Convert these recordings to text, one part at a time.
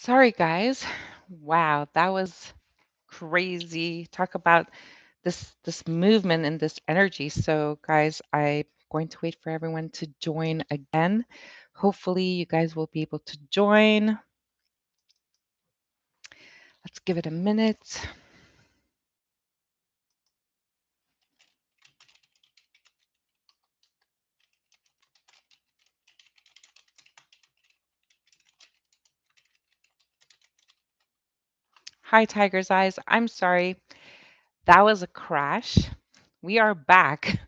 Sorry, guys. Wow, that was crazy. Talk about this movement and this energy. So, guys, I'm going to wait for everyone to join again. Hopefully, you guys will be able to join. Let's give it a minute. Hi, Tiger's Eyes. I'm sorry. That was a crash. We are back.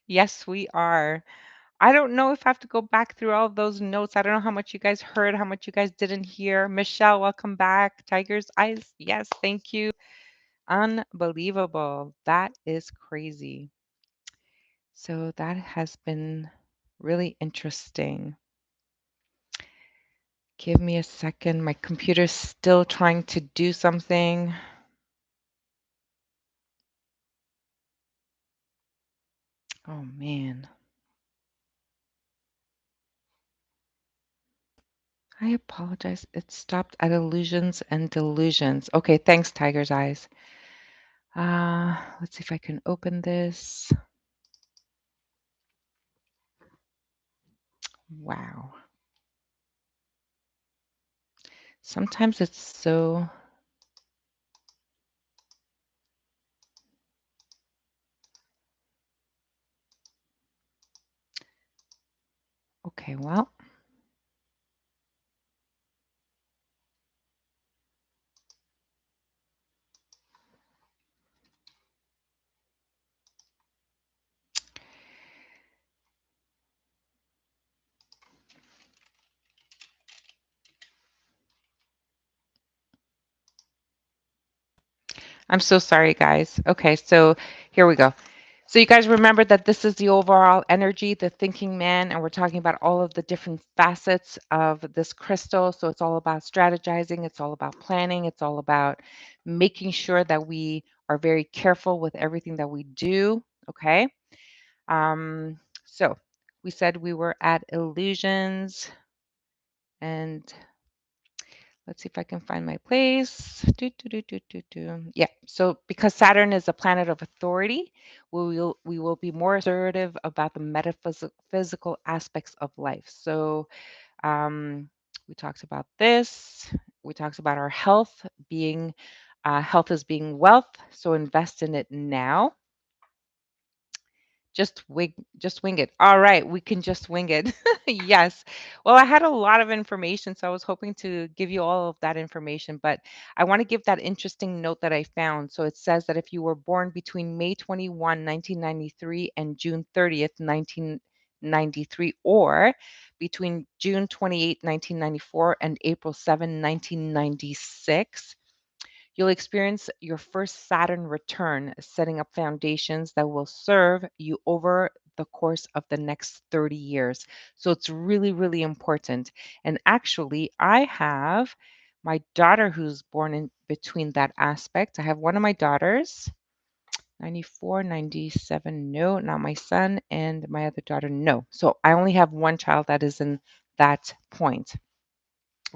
Yes, we are. I don't know if I have to go back through all of those notes. I don't know how much you guys heard, how much you guys didn't hear. Michelle, welcome back. Tiger's Eyes. Yes, thank you. Unbelievable. That is crazy. So that has been really interesting. Give me a second. My computer's still trying to do something. Oh, man. I apologize. It stopped at illusions and delusions. Okay, thanks, Tiger's Eyes. Let's see if I can open this. Wow. Sometimes it's so okay. Well, I'm so sorry, guys. Okay, so here we go. So you guys remember that this is the overall energy, the thinking man, and we're talking about all of the different facets of this crystal. So it's all about strategizing, it's all about planning, it's all about making sure that we are very careful with everything that we do. Okay. So we said we were at illusions, and let's see if I can find my place. Yeah. So because Saturn is a planet of authority, we will be more assertive about the metaphysical aspects of life. So we talked about this. We talked about our health being health is being wealth. So invest in it now. Just wing it. All right, we can just wing it. Yes. Well, I had a lot of information, so I was hoping to give you all of that information, but I want to give that interesting note that I found. So it says that if you were born between May 21, 1993 and June 30th, 1993, or between June 28, 1994 and April 7, 1996, you'll experience your first Saturn return, setting up foundations that will serve you over the course of the next 30 years. So it's really, really important. And actually, I have my daughter who's born in between that aspect. I have one of my daughters, 94, 97. No, not my son. And my other daughter, no. So I only have one child that is in that point.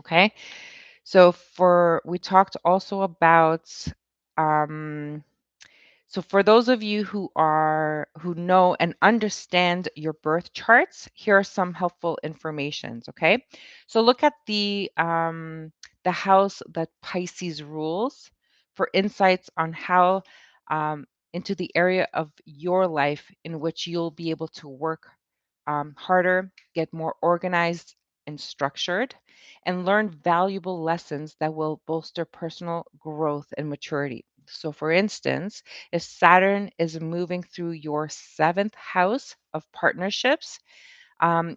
Okay. So we talked also about um, so for those of you who know and understand your birth charts, here are some helpful informations. Okay, so look at the house that Pisces rules for insights on how into the area of your life in which you'll be able to work harder, get more organized and structured, and learn valuable lessons that will bolster personal growth and maturity. So, for instance, if Saturn is moving through your seventh house of partnerships,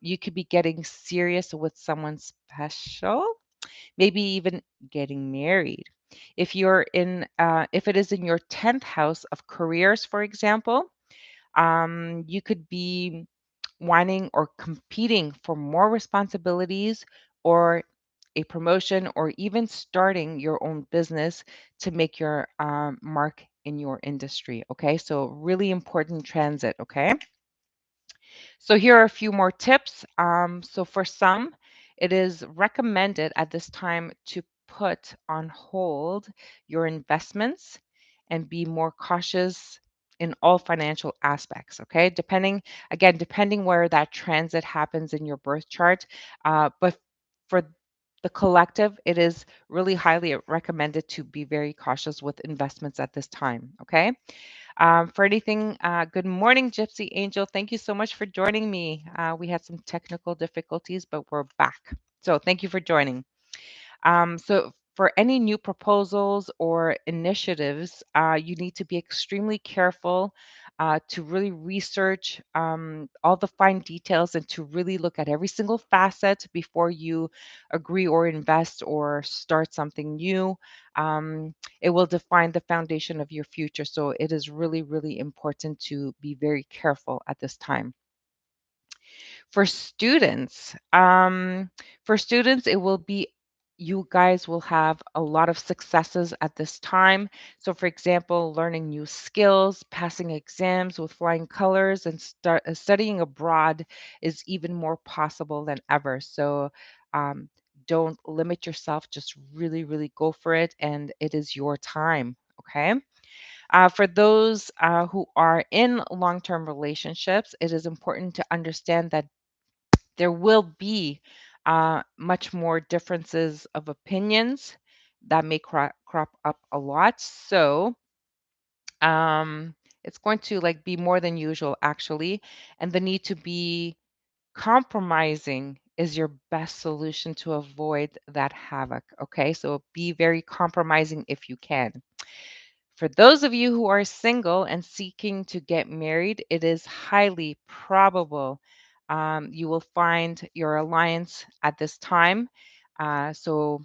you could be getting serious with someone special, maybe even getting married. If it is in your 10th house of careers, for example, you could be wanting or competing for more responsibilities or a promotion or even starting your own business to make your mark in your industry. Okay, so really important transit. Okay, so here are a few more tips. So for some, it is recommended at this time to put on hold your investments and be more cautious in all financial aspects. Okay. Depending where that transit happens in your birth chart. But for the collective, it is really highly recommended to be very cautious with investments at this time. Okay. For anything, good morning, Gypsy Angel. Thank you so much for joining me. We had some technical difficulties, but we're back. So thank you for joining. So, for any new proposals or initiatives, you need to be extremely careful to really research all the fine details and to really look at every single facet before you agree or invest or start something new. It will define the foundation of your future. So, it is really, really important to be very careful at this time. For students, it will be you guys will have a lot of successes at this time. So, for example, learning new skills, passing exams with flying colors, and studying abroad is even more possible than ever. So, um, don't limit yourself. Just really, really go for it, and it is your time. Okay. For those who are in long term relationships, it is important to understand that there will be much more differences of opinions that may crop up a lot. So um, it's going to like be more than usual actually, and the need to be compromising is your best solution to avoid that havoc. Okay, so be very compromising if you can. For those of you who are single and seeking to get married, it is highly probable you will find your alliance at this time. So,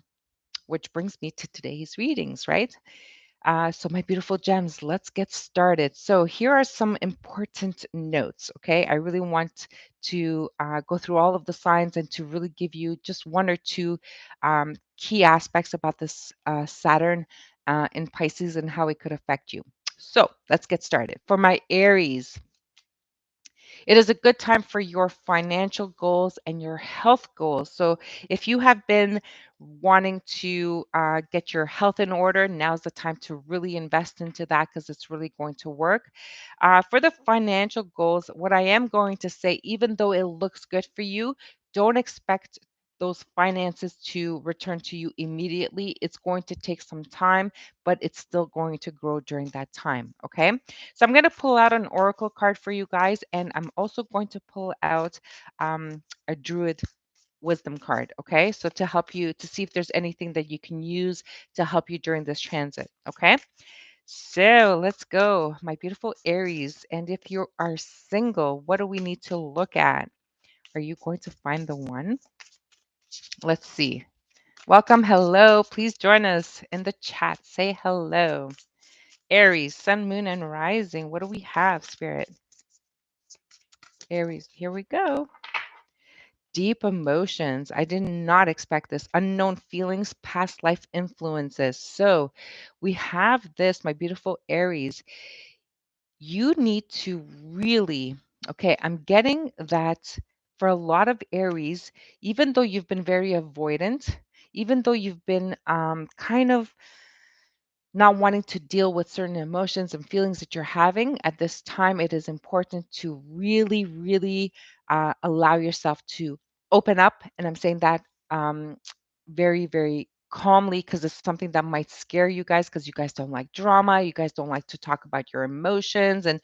which brings me to today's readings, right? So, my beautiful gems, let's get started. So, here are some important notes, okay? I really want to go through all of the signs and to really give you just one or two key aspects about this Saturn in Pisces and how it could affect you. So, let's get started. For my Aries, it is a good time for your financial goals and your health goals. So, if you have been wanting to get your health in order, now's the time to really invest into that because it's really going to work. For the financial goals, what I am going to say, even though it looks good for you, don't expect those finances to return to you immediately. It's going to take some time, but it's still going to grow during that time. Okay. So I'm going to pull out an oracle card for you guys, and I'm also going to pull out a druid wisdom card. Okay, so to help you to see if there's anything that you can use to help you during this transit. Okay, so let's go, my beautiful Aries. And if you are single, what do we need to look at? Are you going to find the one? Let's see. Welcome, hello. Please join us in the chat. Say hello. Aries, sun, moon, and rising. What do we have, Spirit? Aries, here we go. Deep emotions. I did not expect this. Unknown feelings, past life influences. So we have this, my beautiful Aries. You need to really, okay, I'm getting that for a lot of Aries, even though you've been very avoidant, even though you've been kind of not wanting to deal with certain emotions and feelings that you're having at this time, it is important to really, really allow yourself to open up. And I'm saying that very, very calmly because it's something that might scare you guys because you guys don't like drama. You guys don't like to talk about your emotions. And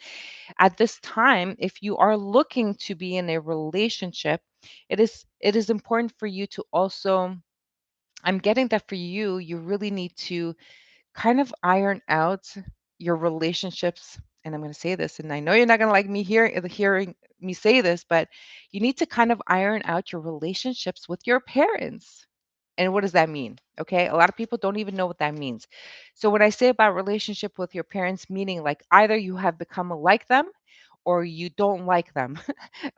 at this time, if you are looking to be in a relationship, it is important for you to also, I'm getting that for you, you really need to kind of iron out your relationships. And I'm going to say this, and I know you're not going to like me hearing me say this, but you need to kind of iron out your relationships with your parents. And what does that mean? Okay, a lot of people don't even know what that means. So when I say about relationship with your parents, meaning like either you have become like them or you don't like them.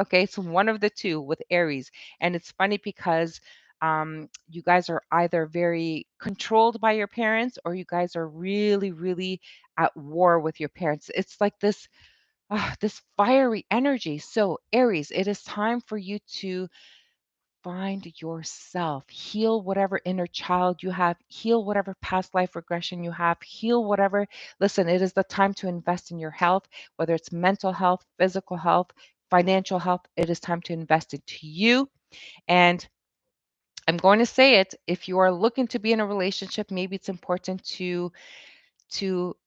Okay, so one of the two with Aries. And it's funny because you guys are either very controlled by your parents or you guys are really, really at war with your parents. It's like this fiery energy. So, Aries, it is time for you to find yourself, heal whatever inner child you have, heal whatever past life regression you have, heal whatever. Listen, it is the time to invest in your health, whether it's mental health, physical health, financial health. It is time to invest into you. And I'm going to say it, if you are looking to be in a relationship, maybe it's important to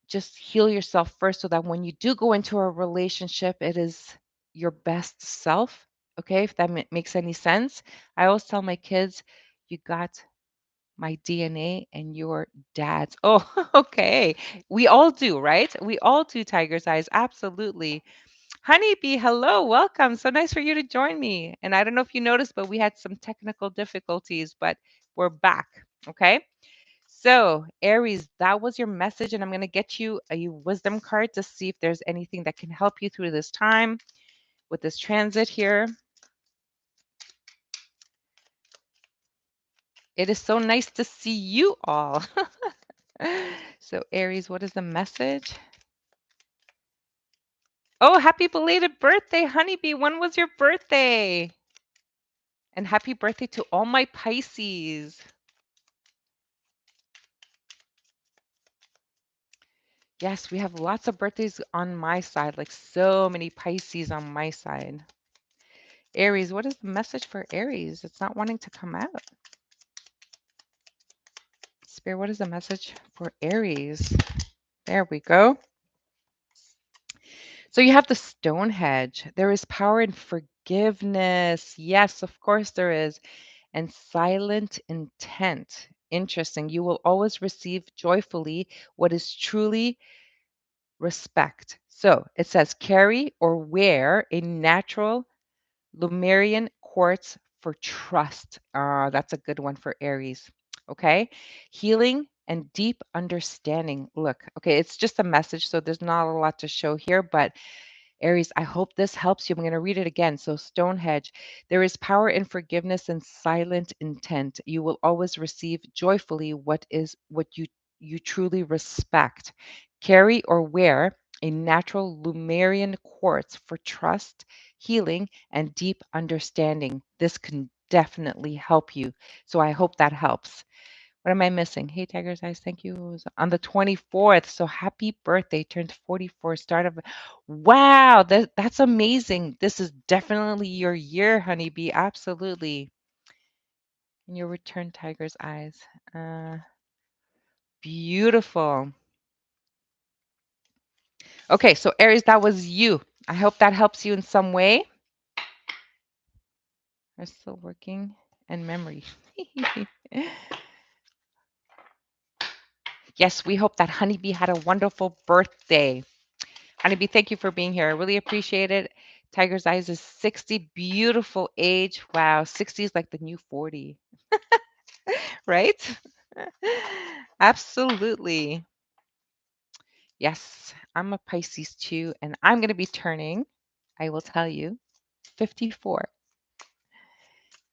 just heal yourself first so that when you do go into a relationship, it is your best self. Okay, if that makes any sense. I always tell my kids, you got my DNA and your dad's. Oh, okay. We all do, right? We all do, Tiger's Eyes. Absolutely. Honeybee, hello, welcome. So nice for you to join me. And I don't know if you noticed, but we had some technical difficulties, but we're back. Okay. So, Aries, that was your message, and I'm going to get you a wisdom card to see if there's anything that can help you through this time with this transit here. It is so nice to see you all. So, Aries, what is the message? Oh, happy belated birthday, Honeybee. When was your birthday? And happy birthday to all my Pisces. Yes, we have lots of birthdays on my side, like so many Pisces on my side. Aries, what is the message for Aries? It's not wanting to come out. Spirit, what is the message for Aries? There we go. So you have the Stonehenge. There is power in forgiveness. Yes, of course there is. And silent intent. Interesting. You will always receive joyfully what is truly respect. So it says carry or wear a natural Lemurian quartz for trust. That's a good one for Aries. Okay. Healing and deep understanding. Look, okay, it's just a message, so there's not a lot to show here, but Aries, I hope this helps you. I'm going to read it again. So, Stonehenge, there is power in forgiveness and silent intent. You will always receive joyfully what you truly respect. Carry or wear a natural Lemurian quartz for trust, healing, and deep understanding. This can definitely help you. So, I hope that helps. What am I missing? Hey, Tiger's Eyes, thank you. It was on the 24th. So happy birthday. Turned 44. Start of wow, that's amazing. This is definitely your year, honeybee. Absolutely. And your return, Tiger's Eyes. Uh, Beautiful. Okay, so Aries, that was you. I hope that helps you in some way. Are still working and memory. Yes, we hope that honeybee had a wonderful birthday. Honeybee, thank you for being here. I really appreciate it. Tiger's Eyes is 60, beautiful age. Wow, 60 is like the new 40, right? Absolutely. Yes, I'm a Pisces too, and I'm going to be turning, I will tell you, 54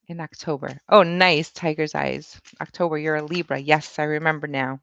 in October. Oh, nice, Tiger's Eyes. October, you're a Libra. Yes, I remember now.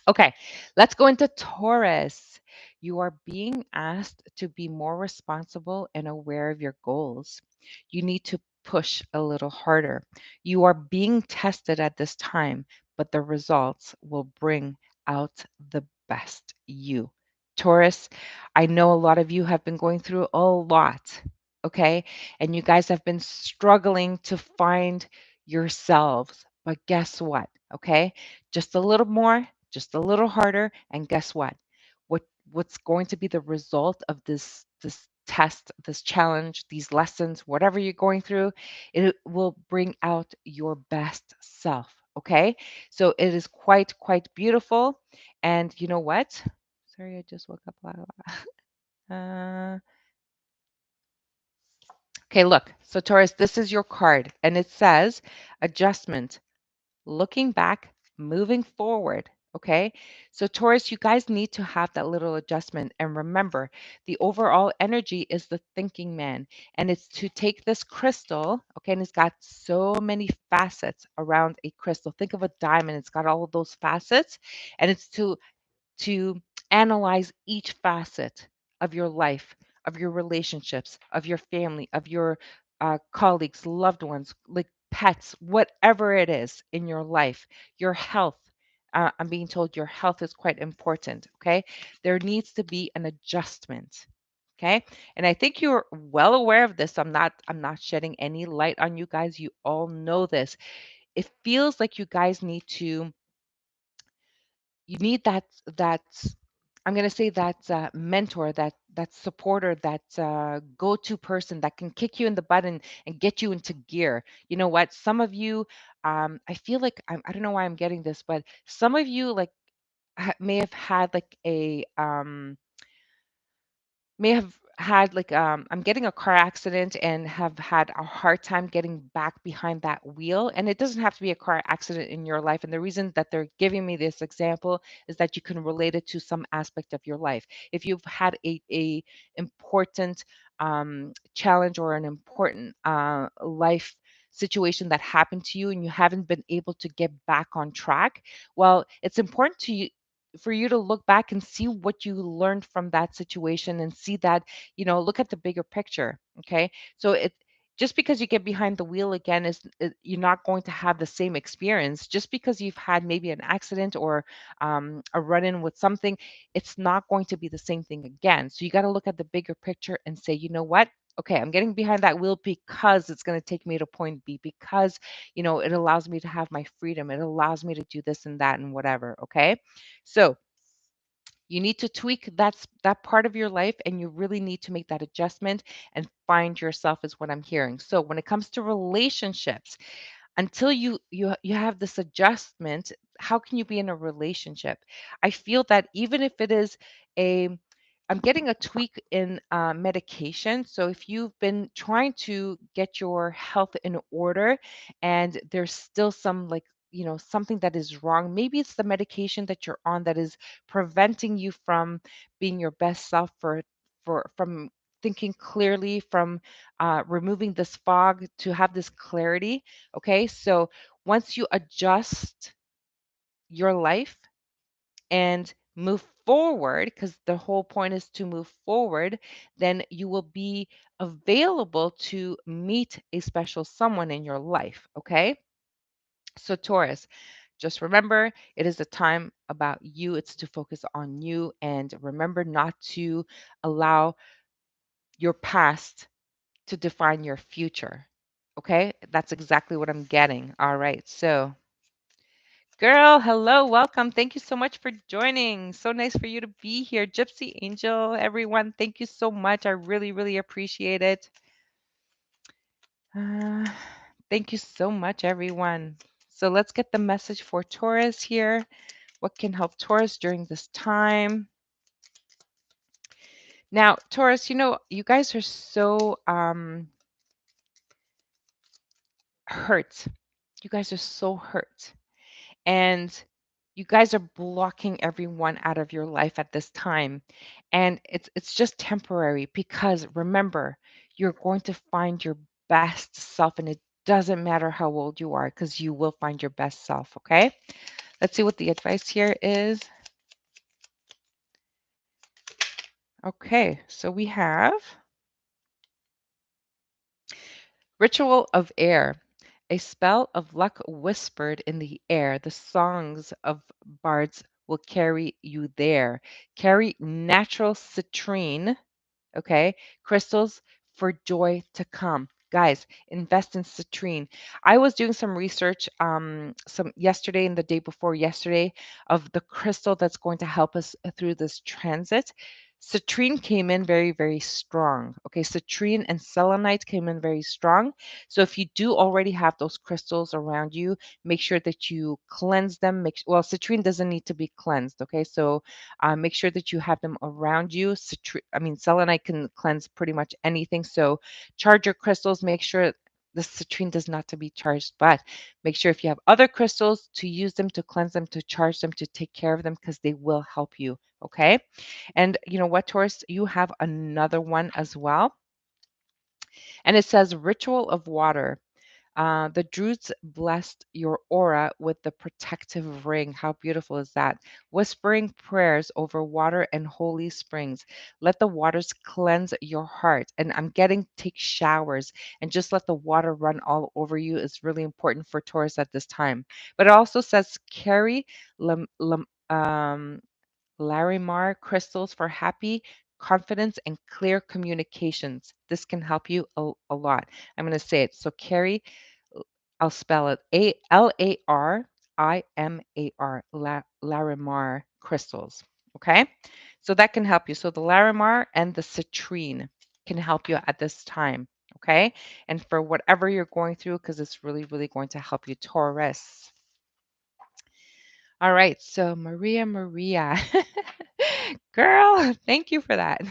Okay, let's go into Taurus. You are being asked to be more responsible and aware of your goals. You need to push a little harder. You are being tested at this time, but the results will bring out the best you. Taurus, I know a lot of you have been going through a lot, okay? And you guys have been struggling to find yourselves. But guess what? Okay? Just a little more, just a little harder, and guess what? What's going to be the result of this test, this challenge, these lessons, whatever you're going through, it will bring out your best self. Okay? So it is quite beautiful. And you know what? Sorry, I just woke up. Uh, okay, look. So Taurus, this is your card, and it says adjustment, looking back, moving forward. Okay. So, Taurus, you guys need to have that little adjustment. And remember, the overall energy is the thinking man. And it's to take this crystal, okay, and it's got so many facets around a crystal. Think of a diamond, it's got all of those facets. And it's to analyze each facet of your life, of your relationships, of your family, of your colleagues, loved ones, like pets, whatever it is in your life, your health. I'm being told your health is quite important. Okay. There needs to be an adjustment. Okay. And I think you're well aware of this. I'm not shedding any light on you guys. You all know this. It feels like you guys need that I'm going to say that mentor, that supporter, that go-to person that can kick you in the butt and get you into gear. You know what? Some of you, I feel like I don't know why I'm getting this, but some of you like may have had like I'm getting a car accident and have had a hard time getting back behind that wheel. And it doesn't have to be a car accident in your life. And the reason that they're giving me this example is that you can relate it to some aspect of your life. If you've had a important challenge or an important life situation that happened to you and you haven't been able to get back on track, well, it's important for you to look back and see what you learned from that situation and see that, look at the bigger picture. Okay. So just because you get behind the wheel again you're not going to have the same experience. Just because you've had maybe an accident or a run-in with something, it's not going to be the same thing again. So you got to look at the bigger picture and say, you know what? Okay, I'm getting behind that wheel because it's going to take me to point B, because it allows me to have my freedom, it allows me to do this and that and whatever. Okay. So you need to tweak that part of your life, and you really need to make that adjustment and find yourself, is what I'm hearing. So when it comes to relationships, until you have this adjustment, how can you be in a relationship? I feel that even if it is a I'm getting a tweak in medication. So if you've been trying to get your health in order and there's still some, like, something that is wrong, maybe it's the medication that you're on that is preventing you from being your best self, from thinking clearly, from removing this fog to have this clarity. Okay, so once you adjust your life and move forward, because the whole point is to move forward, then you will be available to meet a special someone in your life. Okay, so Taurus, just remember, it is a time about you. It's to focus on you, and remember not to allow your past to define your future. Okay, that's exactly what I'm getting. All right, so girl, hello, welcome. Thank you so much for joining. So nice for you to be here. Gypsy Angel, everyone, thank you so much. I really, really appreciate it. Uh, Thank you so much, everyone. So let's get the message for Taurus here. What can help Taurus during this time? Now, Taurus, you guys are so hurt. You guys are so hurt. And you guys are blocking everyone out of your life at this time, and it's just temporary, because remember, you're going to find your best self, and it doesn't matter how old you are, because you will find your best self. Okay, let's see what the advice here is. Okay, so we have ritual of air. A spell of luck whispered in the air. The songs of bards will carry you there. Carry natural citrine, okay, crystals for joy to come. Guys, invest in citrine. I was doing some research some yesterday and the day before yesterday of the crystal that's going to help us through this transit. Citrine came in very, very strong. Okay, citrine and selenite came in very strong. So if you do already have those crystals around you, make sure that you cleanse them. Well, citrine doesn't need to be cleansed. Okay, so make sure that you have them around you. Selenite can cleanse pretty much anything. So charge your crystals. Make sure the citrine does not to be charged, but make sure if you have other crystals to use them, to cleanse them, to charge them, to take care of them, because they will help you. Okay. And you know what, Taurus, you have another one as well. And it says ritual of water. The Druids blessed your aura with the protective ring. How beautiful is that? Whispering prayers over water and holy springs. Let the waters cleanse your heart. And I'm getting take showers and just let the water run all over you is really important for Taurus at this time. But it also says carry Larimar crystals for happy, confidence, and clear communications. This can help you a lot. I'm going to say it. So, Carrie, I'll spell it Larimar, Larimar crystals. Okay. So, that can help you. So, the Larimar and the citrine can help you at this time. Okay. And for whatever you're going through, because it's really, really going to help you, Taurus. All right, so Maria. Girl, thank you for that.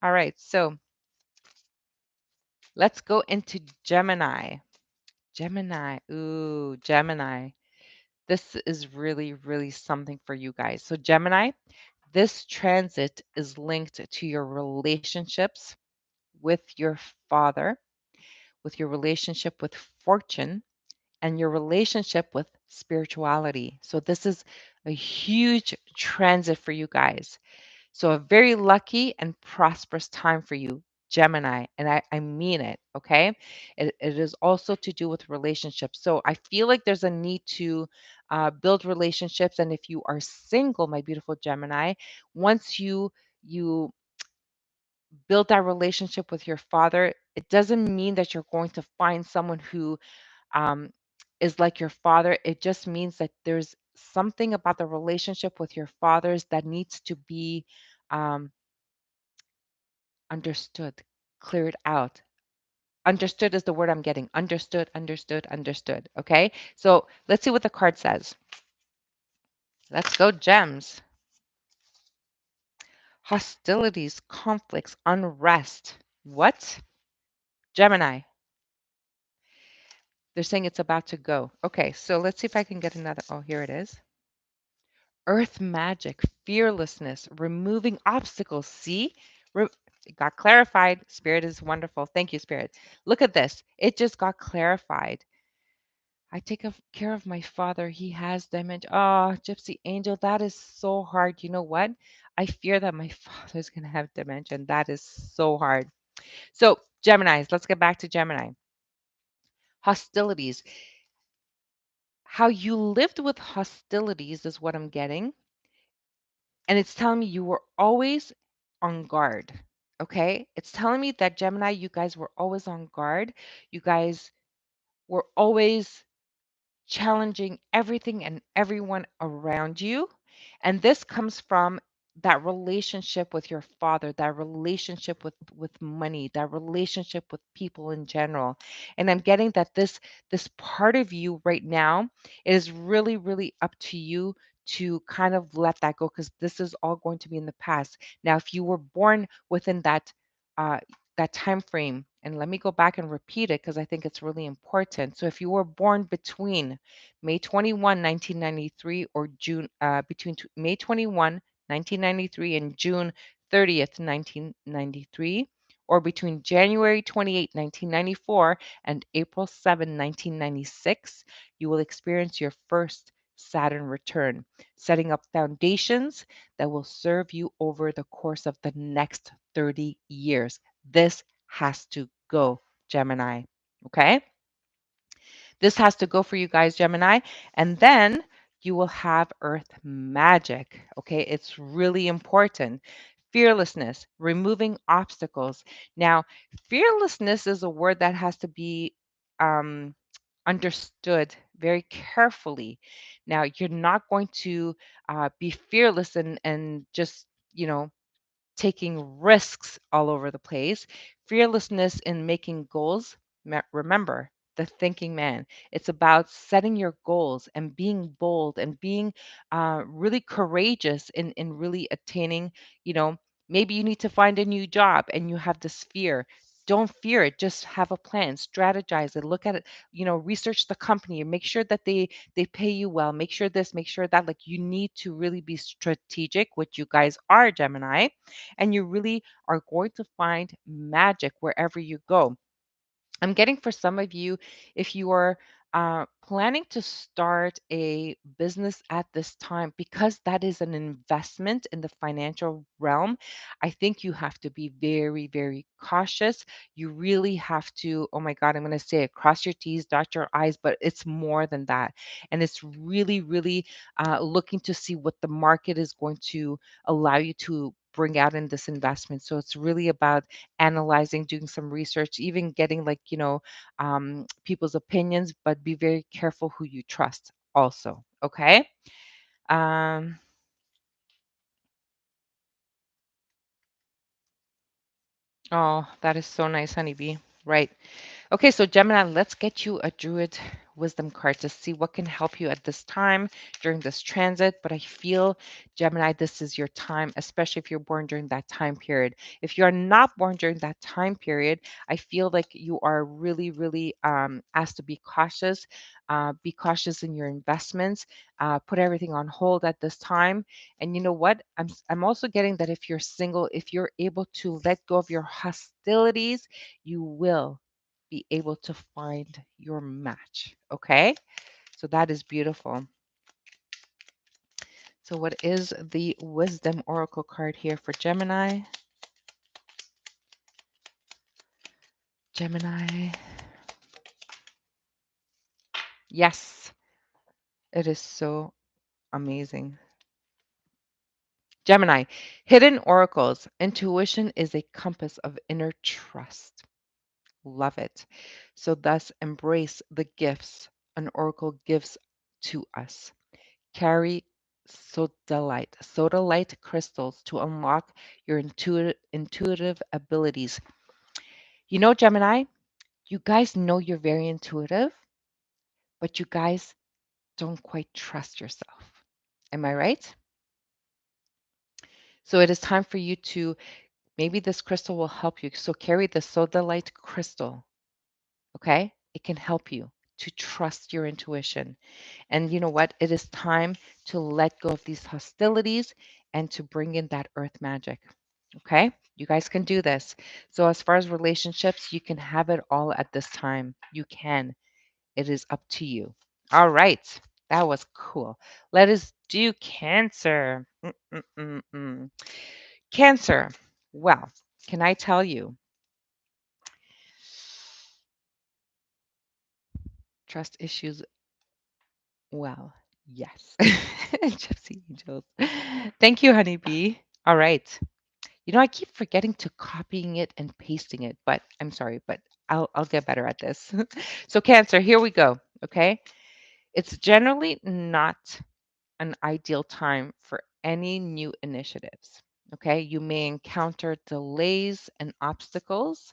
All right, so let's go into Gemini. Gemini. Ooh, Gemini. This is really, really something for you guys. So, Gemini, this transit is linked to your relationships with your father, with your relationship with fortune, and your relationship with spirituality. So, this is a huge transit for you guys. So, a very lucky and prosperous time for you, Gemini. And I mean it, okay? It is also to do with relationships. So, I feel like there's a need to build relationships. And if you are single, my beautiful Gemini, once you build that relationship with your father, it doesn't mean that you're going to find someone who um, is like your father. It just means that there's something about the relationship with your fathers that needs to be um, understood, cleared out. Understood is the word I'm getting. Understood, understood, understood. Okay. So let's see what the card says. Let's go, gems. Hostilities, conflicts, unrest. What? Gemini. They're saying it's about to go. Okay. So let's see if I can get another. Oh, here it is. Earth magic, fearlessness, removing obstacles. See? It got clarified. Spirit is wonderful. Thank you, Spirit. Look at this. It just got clarified. I take care of my father. He has dementia. Oh, Gypsy Angel, that is so hard. You know what? I fear that my father is going to have dementia, and that is so hard. So, Geminis, let's get back to Gemini. Hostilities. How you lived with hostilities is what I'm getting. And it's telling me you were always on guard. Okay. It's telling me that Gemini, you guys were always on guard. You guys were always challenging everything and everyone around you. And this comes from that relationship with your father, that relationship with money, that relationship with people in general. And I'm getting that this part of you right now, it is really, really up to you to kind of let that go because this is all going to be in the past. Now, if you were born within uh, that time frame, and let me go back and repeat it because I think it's really important. So if you were born between May 21, 1993, or May 21, 1993 and June 30th, 1993, or between January 28, 1994 and April 7, 1996, you will experience your first Saturn return, setting up foundations that will serve you over the course of the next 30 years. This has to go, Gemini. Okay? This has to go for you guys, Gemini. And then you will have Earth magic. Okay? It's really important. Fearlessness, removing obstacles. Now, fearlessness is a word that has to be um, understood very carefully. Now, you're not going to be fearless and just, you know, taking risks all over the place, fearlessness in making goals. Remember, the thinking man. It's about setting your goals and being bold and being really courageous in really attaining, you know, maybe you need to find a new job and you have this fear. Don't fear it. Just have a plan, strategize it, look at it, you know, research the company and make sure that they pay you well. Make sure this, make sure that. Like you need to really be strategic, which you guys are, Gemini, and you really are going to find magic wherever you go. I'm getting for some of you, if you are planning to start a business at this time, because that is an investment in the financial realm, I think you have to be very, very cautious. You really have to, oh my God, I'm going to say it, cross your T's, dot your I's, but it's more than that. And it's really, really looking to see what the market is going to allow you to bring out in this investment. So it's really about analyzing, doing some research, even getting like, people's opinions, but be very careful who you trust also. Okay. Um, oh, that is so nice, honeybee. Right. Okay, so Gemini, let's get you a Druid wisdom card to see what can help you at this time during this transit. But I feel, Gemini, this is your time, especially if you're born during that time period. If you're not born during that time period, I feel like you are really, really asked to be cautious. Be cautious in your investments. Put everything on hold at this time. And you know what? I'm also getting that if you're single, if you're able to let go of your hostilities, you will be able to find your match. Okay. So that is beautiful. So, what is the wisdom oracle card here for Gemini? Gemini. Yes, it is so amazing. Gemini, hidden oracles. Intuition is a compass of inner trust. Love it. So, thus, embrace the gifts an oracle gives to us. Carry sodalite crystals to unlock your intuitive abilities. You know, Gemini, you guys know you're very intuitive, but you guys don't quite trust yourself. Am I right? So it is time for you to, maybe this crystal will help you. So carry the sodalite crystal, okay? It can help you to trust your intuition. And you know what? It is time to let go of these hostilities and to bring in that earth magic. Okay? You guys can do this. So, as far as relationships, you can have it all at this time. You can. It is up to you. All right. That was cool. Let us do Cancer. Mm-mm-mm-mm. Cancer. Well, can I tell you? Trust issues. Well, yes. Gypsy angels. Thank you, honeybee. All right. You know, I keep forgetting to copying it and pasting it, but I'm sorry, but I'll get better at this. So Cancer, here we go. Okay? It's generally not an ideal time for any new initiatives. Okay? You may encounter delays and obstacles,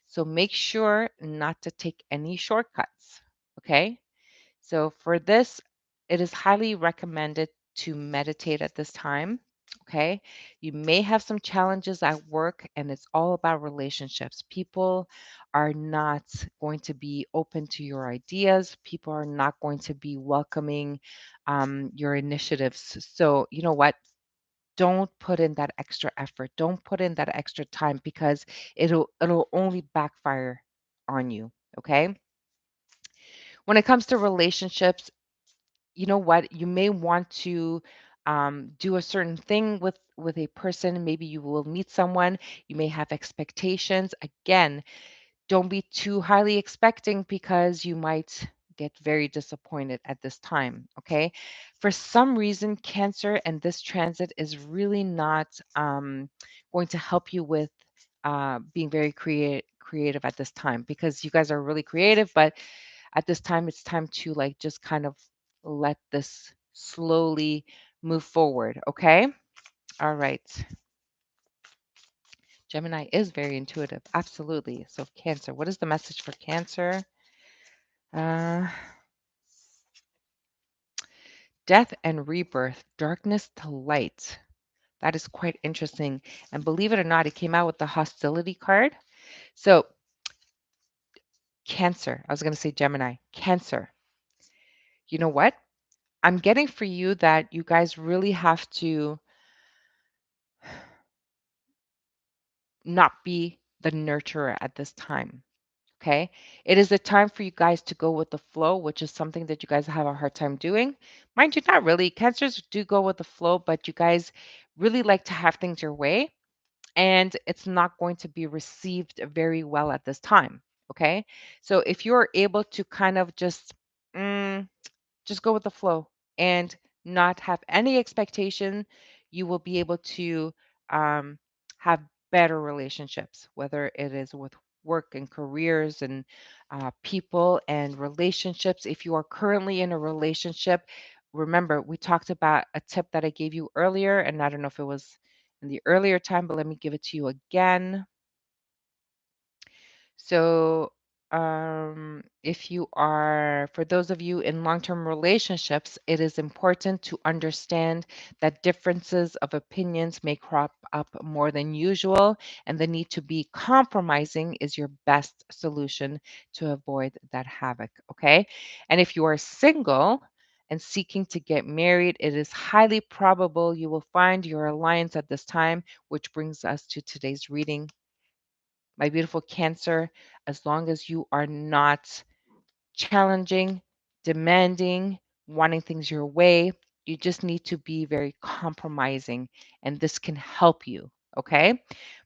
so make sure not to take any shortcuts. Okay? So for this, it is highly recommended to meditate at this time. Okay. You may have some challenges at work, and it's all about relationships. People are not going to be open to your ideas, people are not going to be welcoming your initiatives. So, you know what? Don't put in that extra effort. Don't put in that extra time because it'll only backfire on you. Okay. When it comes to relationships, you know what, you may want to do a certain thing with a person. Maybe you will meet someone, you may have expectations. Again, don't be too highly expecting because you might get very disappointed at this time. Okay, for some reason, Cancer and this transit is really not going to help you with being very creative at this time, because you guys are really creative, but at this time it's time to like just kind of let this slowly move forward. Okay. All right. Gemini is very intuitive, absolutely. So Cancer, what is the message for Cancer? uh Death and rebirth, darkness to light. That is quite interesting. And believe it or not, it came out with the hostility card. So Cancer, I was going to say Gemini. Cancer, you know what, I'm getting for you that you guys really have to not be the nurturer at this time. Okay. It is a time for you guys to go with the flow, which is something that you guys have a hard time doing. Mind you, not really. Cancers do go with the flow, but you guys really like to have things your way, and it's not going to be received very well at this time. Okay. So if you're able to kind of mm, just go with the flow and not have any expectation, you will be able to um, have better relationships, whether it is with work and careers and people and relationships. If you are currently in a relationship, remember we talked about a tip that I gave you earlier, and I don't know if it was in the earlier time, but let me give it to you again. So, if you are, for those of you in long term relationships, it is important to understand that differences of opinions may crop up more than usual, and the need to be compromising is your best solution to avoid that havoc. Okay. And if you are single and seeking to get married, it is highly probable you will find your alliance at this time, which brings us to today's reading, my beautiful Cancer. As long as you are not challenging, demanding, wanting things your way, you just need to be very compromising, and this can help you. Okay.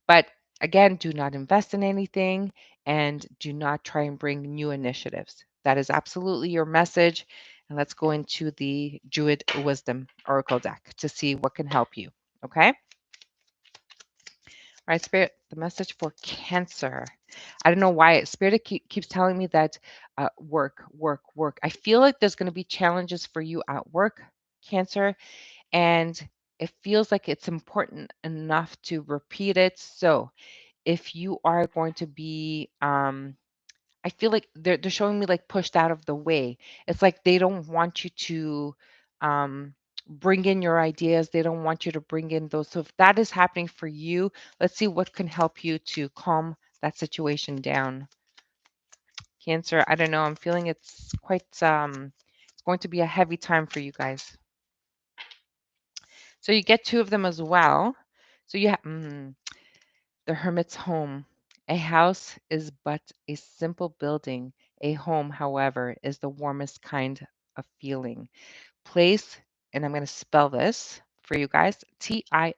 But again, do not invest in anything and do not try and bring new initiatives. That is absolutely your message. And let's go into the Druid Wisdom Oracle deck to see what can help you. Okay. All right, Spirit, the message for Cancer. I don't know why Spirit keeps telling me that work, work, work. I feel like there's going to be challenges for you at work, Cancer, and it feels like it's important enough to repeat it. So if you are going to be I feel like they're showing me like pushed out of the way. It's like they don't want you to um bring in your ideas. They don't want you to bring in those. So if that is happening for you, let's see what can help you to calm that situation down. Cancer, I don't know. I'm feeling it's quite it's going to be a heavy time for you guys. So you get two of them as well. So you have the Hermit's home. A house is but a simple building. A home, however, is the warmest kind of feeling. Place, and I'm going to spell this for you guys, Tillandsia,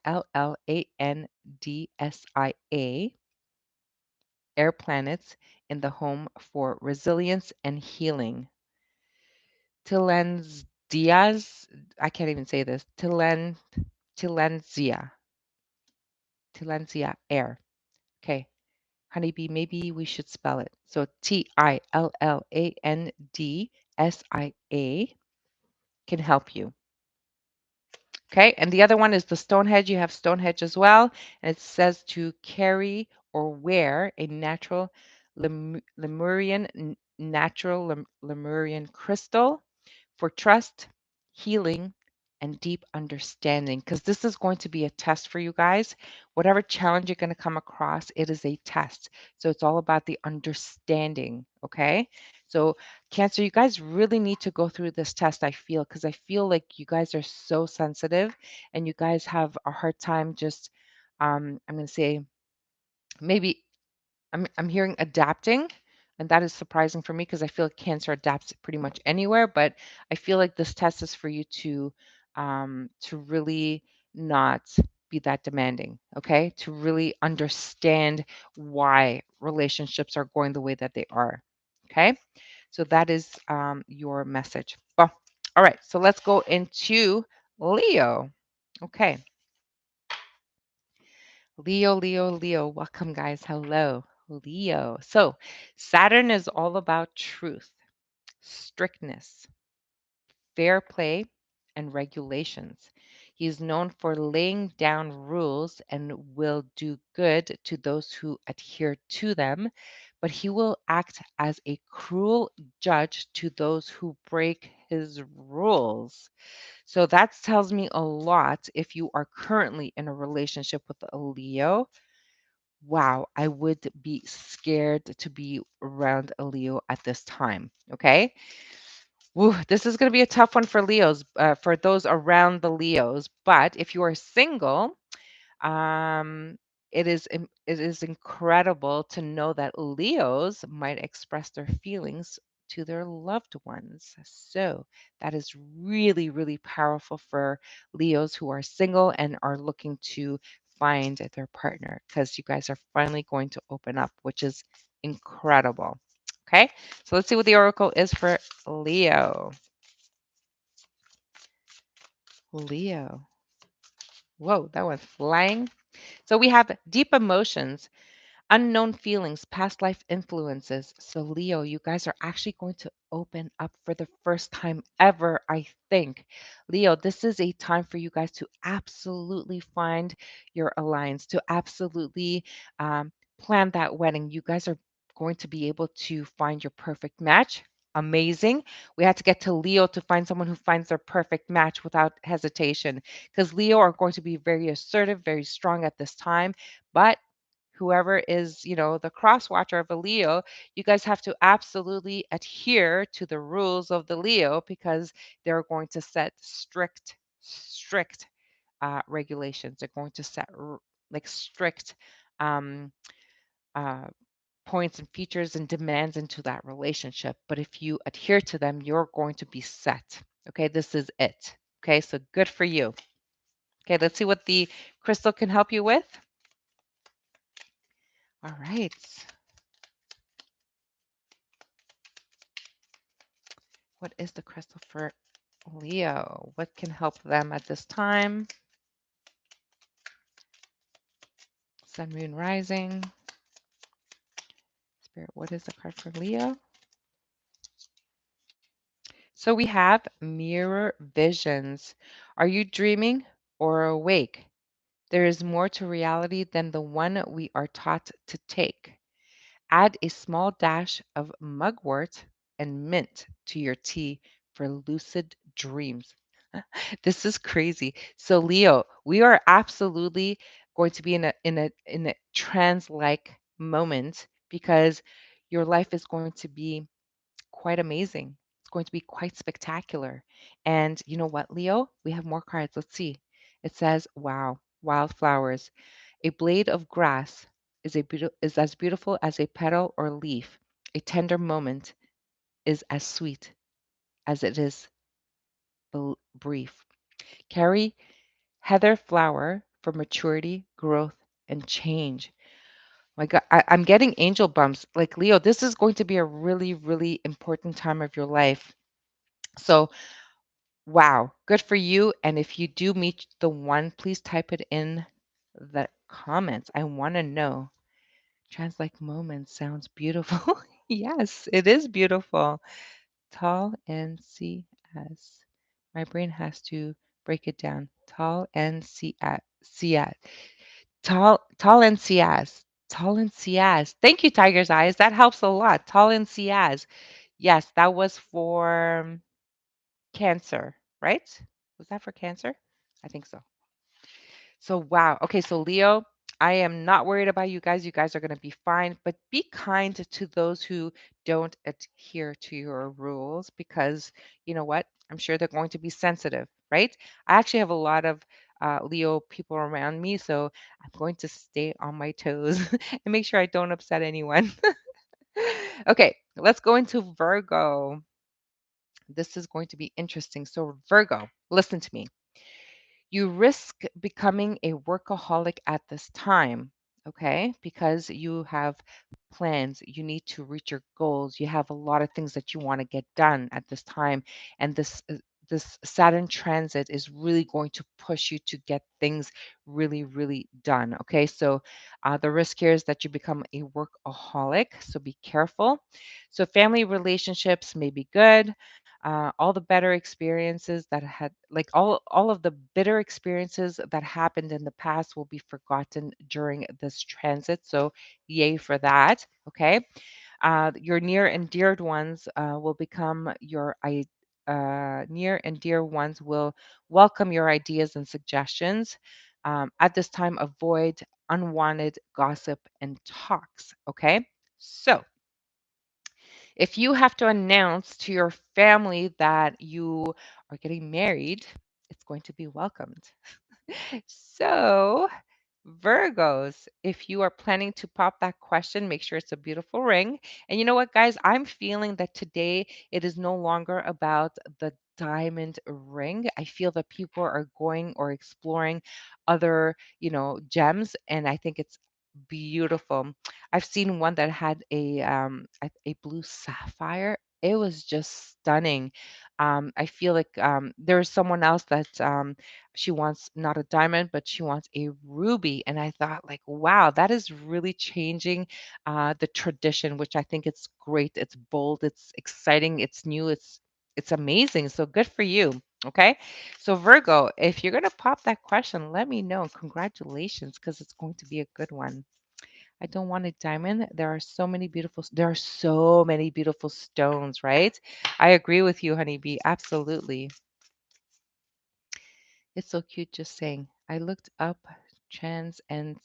air planets in the home for resilience and healing. Tillandsias, I can't even say this, Tillandsia, Tillandsia air. Okay. Honeybee, maybe we should spell it. So Tillandsia can help you. Okay. And the other one is the Stonehenge. You have Stonehenge as well. And it says to carry or wear a natural Lemurian crystal for trust, healing, and deep understanding. Because this is going to be a test for you guys. Whatever challenge you're going to come across, it is a test. So it's all about the understanding. Okay. So, Cancer, you guys really need to go through this test, I feel, because I feel like you guys are so sensitive and you guys have a hard time just, I'm going to say, maybe I'm hearing adapting, and that is surprising for me because I feel like Cancer adapts pretty much anywhere. But I feel like this test is for you to really not be that demanding, okay? To really understand why relationships are going the way that they are, okay? So that is your message. Well, all right. So let's go into Leo. Okay. Leo, Leo, Leo. Welcome, guys. Hello, Leo. So, Saturn is all about truth, strictness, fair play, and regulations. He is known for laying down rules and will do good to those who adhere to them, but he will act as a cruel judge to those who break his rules. So that tells me a lot if you are currently in a relationship with a Leo. Wow, I would be scared to be around a Leo at this time. Okay. Woo, this is going to be a tough one for Leos, for those around the Leos. But if you are single, um, it is incredible to know that Leos might express their feelings to their loved ones. So that is really, really powerful for Leos who are single and are looking to find their partner, because you guys are finally going to open up, which is incredible. Okay, so let's see what the oracle is for Leo. Leo. Whoa, that went flying. So we have deep emotions, unknown feelings, past life influences. So, Leo, you guys are actually going to open up for the first time ever, I think. Leo, this is a time for you guys to absolutely find your alliance, to absolutely plan that wedding. You guys are going to be able to find your perfect match. Amazing. We had to get to Leo to find someone who finds their perfect match without hesitation, because Leo are going to be very assertive, very strong at this time. But whoever is, the cross watcher of a Leo, you guys have to absolutely adhere to the rules of the Leo, because they're going to set strict regulations. They're going to set like strict um, uh, points and features and demands into that relationship. But if you adhere to them, you're going to be set. Okay, this is it. Okay, so good for you. Okay, let's see what the crystal can help you with. All right. What is the crystal for Leo? What can help them at this time? Sun, moon, rising. Spirit, what is the card for Leo? So we have mirror visions. Are you dreaming or awake? There is more to reality than the one we are taught to take. Add a small dash of mugwort and mint to your tea for lucid dreams. This is crazy. So Leo, we are absolutely going to be in a trance-like moment, because your life is going to be quite amazing. It's going to be quite spectacular. And you know what, Leo? We have more cards. Let's see. It says, wow, wildflowers. A blade of grass is as beautiful as a petal or leaf. A tender moment is as sweet as it is brief. Carry heather flower for maturity, growth, and change. My God, I'm getting angel bumps. Like, Leo, this is going to be a really, really important time of your life. So, wow, good for you. And if you do meet the one, please type it in the comments. I want to know. Trans-like moment sounds beautiful. Yes, it is beautiful. Tall and CS. My brain has to break it down. Tall and CS. Tall and CS. Tall and CS. Thank you, Tiger's Eyes. That helps a lot. Tall and CS. Yes, that was for Cancer, right? Was that for Cancer? I think so. So, wow. Okay, so Leo, I am not worried about you guys. You guys are going to be fine, but be kind to those who don't adhere to your rules, because you know what? I'm sure they're going to be sensitive, right? I actually have a lot of Leo people around me, so I'm going to stay on my toes and make sure I don't upset anyone. Okay, let's go into Virgo. This is going to be interesting. So, Virgo, listen to me. You risk becoming a workaholic at this time, okay? Because you have plans, you need to reach your goals, you have a lot of things that you want to get done at this time, and this Saturn transit is really going to push you to get things really, really done. Okay, so the risk here is that you become a workaholic, so be careful. So, family relationships may be good. All the better experiences that had, like all of the bitter experiences that happened in the past will be forgotten during this transit. So, yay for that. Okay. Your near and dear ones will become near and dear ones will welcome your ideas and suggestions. At this time, avoid unwanted gossip and talks. Okay. So, if you have to announce to your family that you are getting married, it's going to be welcomed. So, Virgos, if you are planning to pop that question, make sure it's a beautiful ring. And you know what, guys? I'm feeling that today it is no longer about the diamond ring. I feel that people are going or exploring other, gems, and I think it's beautiful. I've seen one that had a blue sapphire. It was just stunning. I feel like there's someone else that she wants not a diamond, but she wants a ruby. And I thought, like, wow, that is really changing the tradition, which I think it's great. It's bold, it's exciting, it's new, it's amazing. So good for you. Okay. So Virgo, if you're gonna pop that question, let me know. Congratulations, because it's going to be a good one. I don't want a diamond. There are so many beautiful stones, right? I agree with you, honeybee. Absolutely. It's so cute just saying. I looked up trans and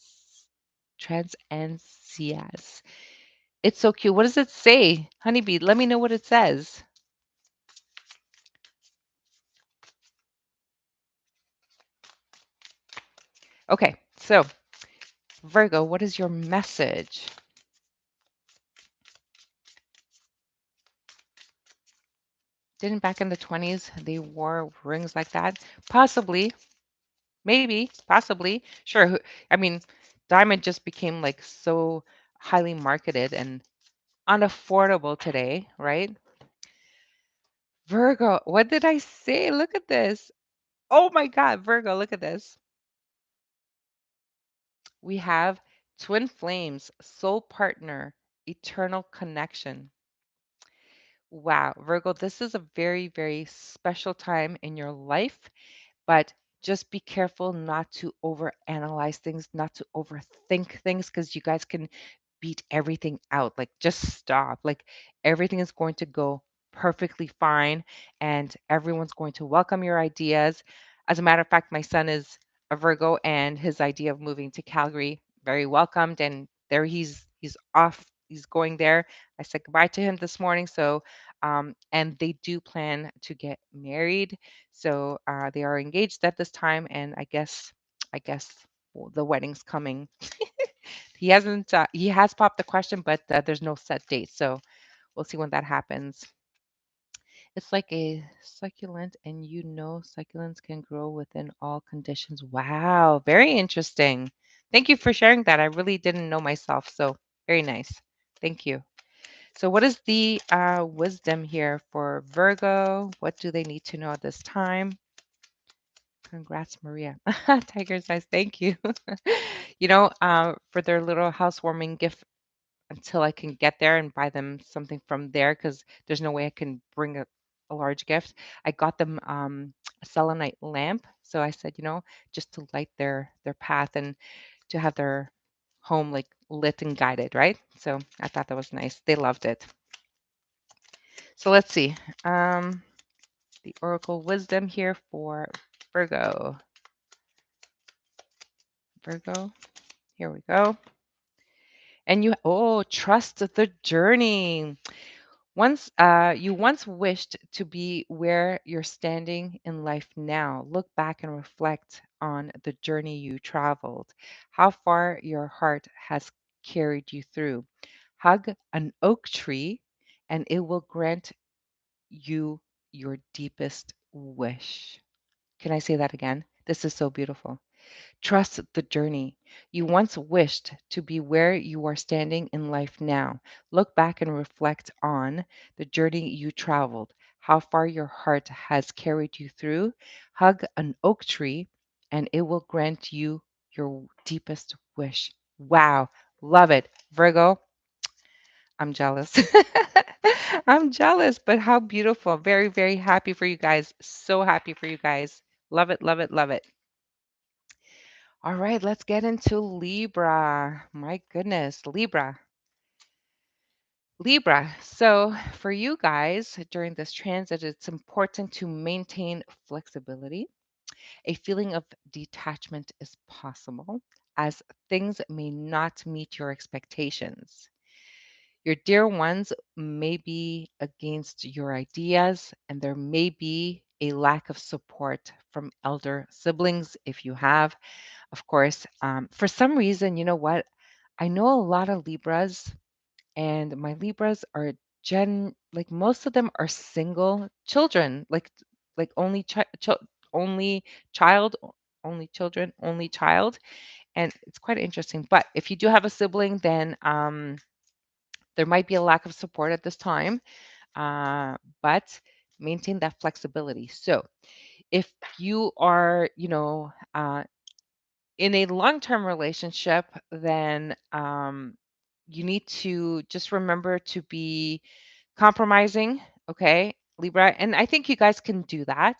transancias. It's so cute. What does it say? Honeybee, let me know what it says. Okay, so Virgo, what is your message? Didn't back in the 20s they wore rings like that? Possibly, maybe, possibly. Sure. I mean, diamond just became like so highly marketed and unaffordable today, right? Virgo, what did I say? Look at this. Oh my God, Virgo, look at this. We have twin flames, soul partner, eternal connection. Wow, Virgo, this is a very, very special time in your life, but just be careful not to overanalyze things, not to overthink things, because you guys can beat everything out. Like, just stop. Like, everything is going to go perfectly fine, and everyone's going to welcome your ideas. As a matter of fact, my son is a Virgo, and his idea of moving to Calgary, very welcomed. And there he's off. He's going there. I said goodbye to him this morning. So, and they do plan to get married. So they are engaged at this time, and I guess the wedding's coming. He hasn't. He has popped the question, but there's no set date. So we'll see when that happens. It's like a succulent, and succulents can grow within all conditions. Wow, very interesting. Thank you for sharing that. I really didn't know myself. So very nice. Thank you. So, what is the wisdom here for Virgo? What do they need to know at this time? Congrats, Maria. Tiger's eyes. Thank you. For their little housewarming gift until I can get there and buy them something from there because there's no way I can bring a large gift. I got them a selenite lamp. So I said, just to light their path and to have their home like lit and guided, right? So I thought that was nice. They loved it. So let's see. Um, the Oracle wisdom here for Virgo. Virgo, here we go. And trust the journey. You once wished to be where you're standing in life now. Look back and reflect on the journey you traveled, how far your heart has carried you through. Hug an oak tree, and it will grant you your deepest wish. Can I say that again? This is so beautiful. Trust the journey. You once wished to be where you are standing in life now. Look back and reflect on the journey you traveled, how far your heart has carried you through. Hug an oak tree, and it will grant you your deepest wish. Wow. Love it. Virgo, I'm jealous. I'm jealous, but how beautiful. Very, very happy for you guys. So happy for you guys. Love it, love it, love it. All right, let's get into Libra. My goodness, Libra. Libra. So, for you guys during this transit, it's important to maintain flexibility. A feeling of detachment is possible as things may not meet your expectations. Your dear ones may be against your ideas, and there may be a lack of support from elder siblings if you have, of course. For some reason, you know what? I know a lot of Libras, and my Libras are like most of them are single children, like only child, only children, only child, and it's quite interesting. But if you do have a sibling, then there might be a lack of support at this time, but maintain that flexibility. So if you are, in a long-term relationship, then you need to just remember to be compromising, okay, Libra. And I think you guys can do that.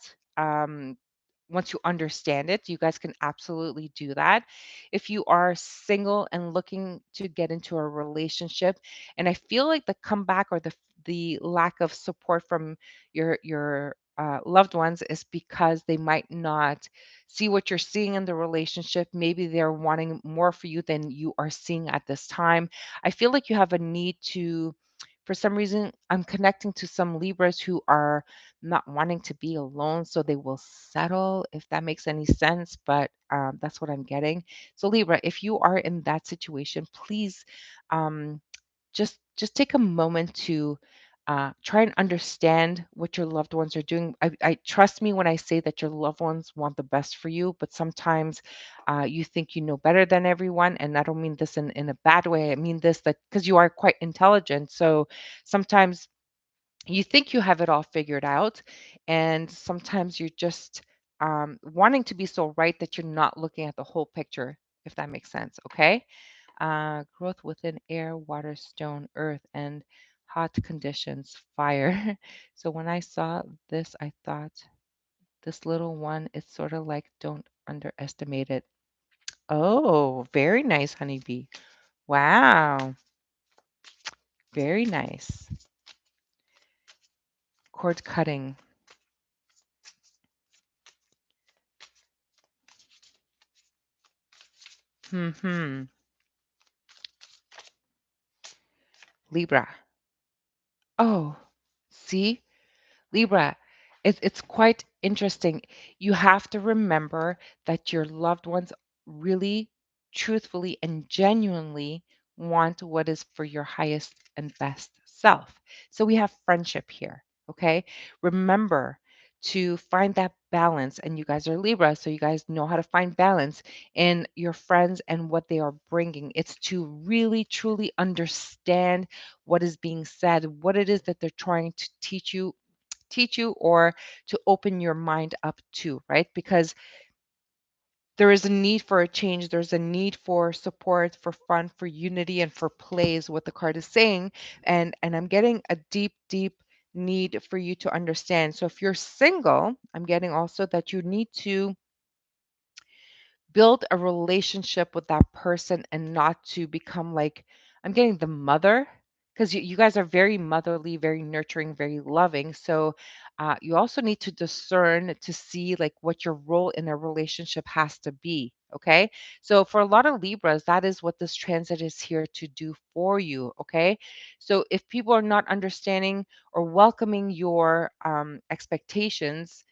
Once you understand it, you guys can absolutely do that. If you are single and looking to get into a relationship, and I feel like the comeback or the lack of support from your loved ones is because they might not see what you're seeing in the relationship. Maybe they're wanting more for you than you are seeing at this time. I feel like you have a need to, for some reason, I'm connecting to some Libras who are not wanting to be alone, so they will settle, if that makes any sense. But that's what I'm getting. So Libra, if you are in that situation, please um, just take a moment to try and understand what your loved ones are doing. I trust me when I say that your loved ones want the best for you, but sometimes you think you know better than everyone, and I don't mean this in a bad way. I mean this that because you are quite intelligent, so sometimes you think you have it all figured out, and sometimes you're just wanting to be so right that you're not looking at the whole picture, if that makes sense. Okay. Growth within air, water, stone, earth, and hot conditions, fire. So when I saw this, I thought this little one, it's sort of like don't underestimate it. Oh, very nice, honeybee. Wow, very nice. Cord cutting. Hmm. Libra. Oh, see? Libra, it's quite interesting. You have to remember that your loved ones really, truthfully, and genuinely want what is for your highest and best self. So we have friendship here, okay? Remember to find that balance, and you guys are Libra, so you guys know how to find balance in your friends and what they are bringing. It's to really, truly understand what is being said, what it is that they're trying to teach you or to open your mind up to, right? Because there is a need for a change. There's a need for support, for fun, for unity, and for play is what the card is saying. And I'm getting a deep, deep need for you to understand. So if you're single, I'm getting also that you need to build a relationship with that person and not to become like, I'm getting the mother, because you guys are very motherly, very nurturing, very loving. So you also need to discern to see like what your role in a relationship has to be. Okay. So for a lot of Libras, that is what this transit is here to do for you. Okay. So if people are not understanding or welcoming your expectations,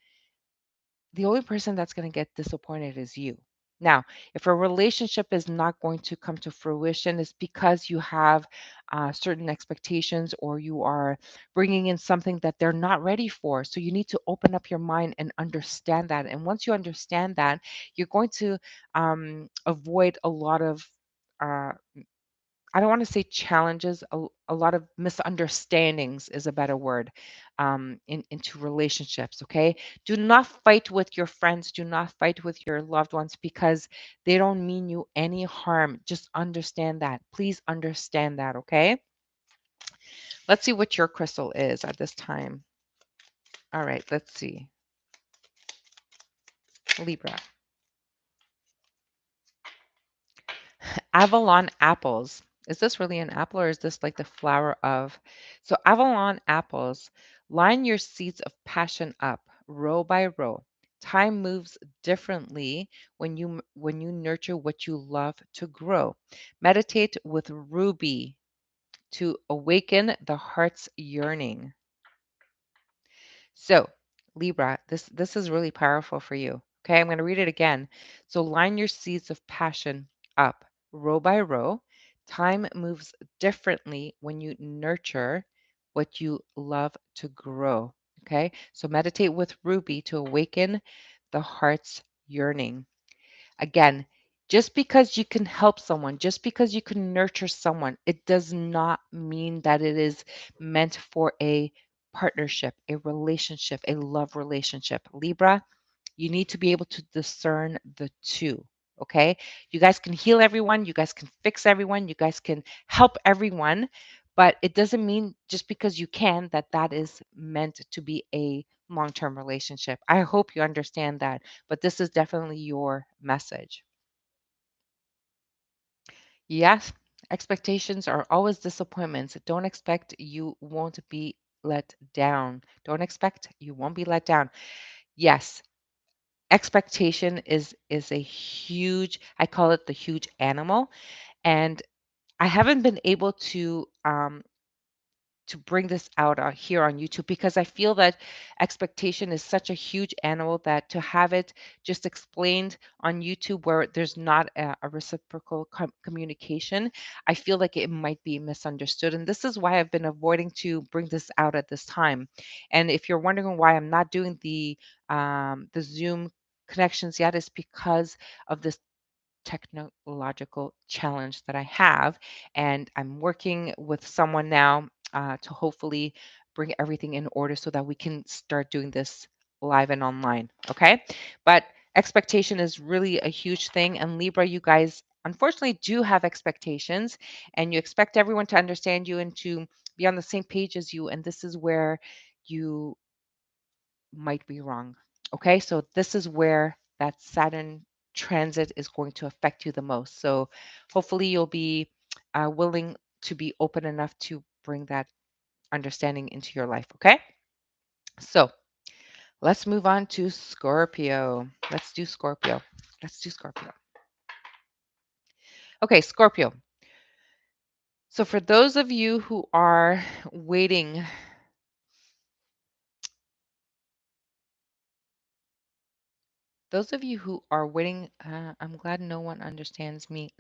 the only person that's going to get disappointed is you. Now, if a relationship is not going to come to fruition, it's because you have certain expectations or you are bringing in something that they're not ready for. So you need to open up your mind and understand that. And once you understand that, you're going to avoid a lot of uh, I don't want to say challenges, a lot of misunderstandings is a better word into relationships. Okay. Do not fight with your friends. Do not fight with your loved ones because they don't mean you any harm. Just understand that. Please understand that. Okay. Let's see what your crystal is at this time. All right. Let's see. Libra. Avalon apples. Is this really an apple or is this like the flower of? So, Avalon apples, line your seeds of passion up row by row. Time moves differently when you nurture what you love to grow. Meditate with ruby to awaken the heart's yearning. So, Libra, this is really powerful for you. Okay, I'm going to read it again. So line your seeds of passion up row by row. Time moves differently when you nurture what you love to grow. Okay, so meditate with Ruby to awaken the heart's yearning. Again, just because you can help someone, just because you can nurture someone, it does not mean that it is meant for a partnership, a relationship, a love relationship. Libra, you need to be able to discern the two. Okay. You guys can heal everyone. You guys can fix everyone. You guys can help everyone. But it doesn't mean just because you can that that is meant to be a long term relationship. I hope you understand that. But this is definitely your message. Yes, expectations are always disappointments. Don't expect you won't be let down. Don't expect you won't be let down. Yes, expectation is a huge, I call it the huge animal, and I haven't been able to bring this out here on YouTube because I feel that expectation is such a huge animal that to have it just explained on YouTube where there's not a reciprocal communication, I feel like it might be misunderstood. And this is why I've been avoiding to bring this out at this time. And if you're wondering why I'm not doing the Zoom connections yet, is because of this technological challenge that I have. And I'm working with someone now to hopefully bring everything in order so that we can start doing this live and online. Okay. But expectation is really a huge thing. And Libra, you guys unfortunately do have expectations and you expect everyone to understand you and to be on the same page as you. And this is where you might be wrong. Okay, so this is where that Saturn transit is going to affect you the most. So hopefully you'll be willing to be open enough to bring that understanding into your life. Okay, so let's move on to Scorpio. Let's do Scorpio. Let's do Scorpio. Okay, Scorpio. So for those of you who are waiting, I'm glad no one understands me.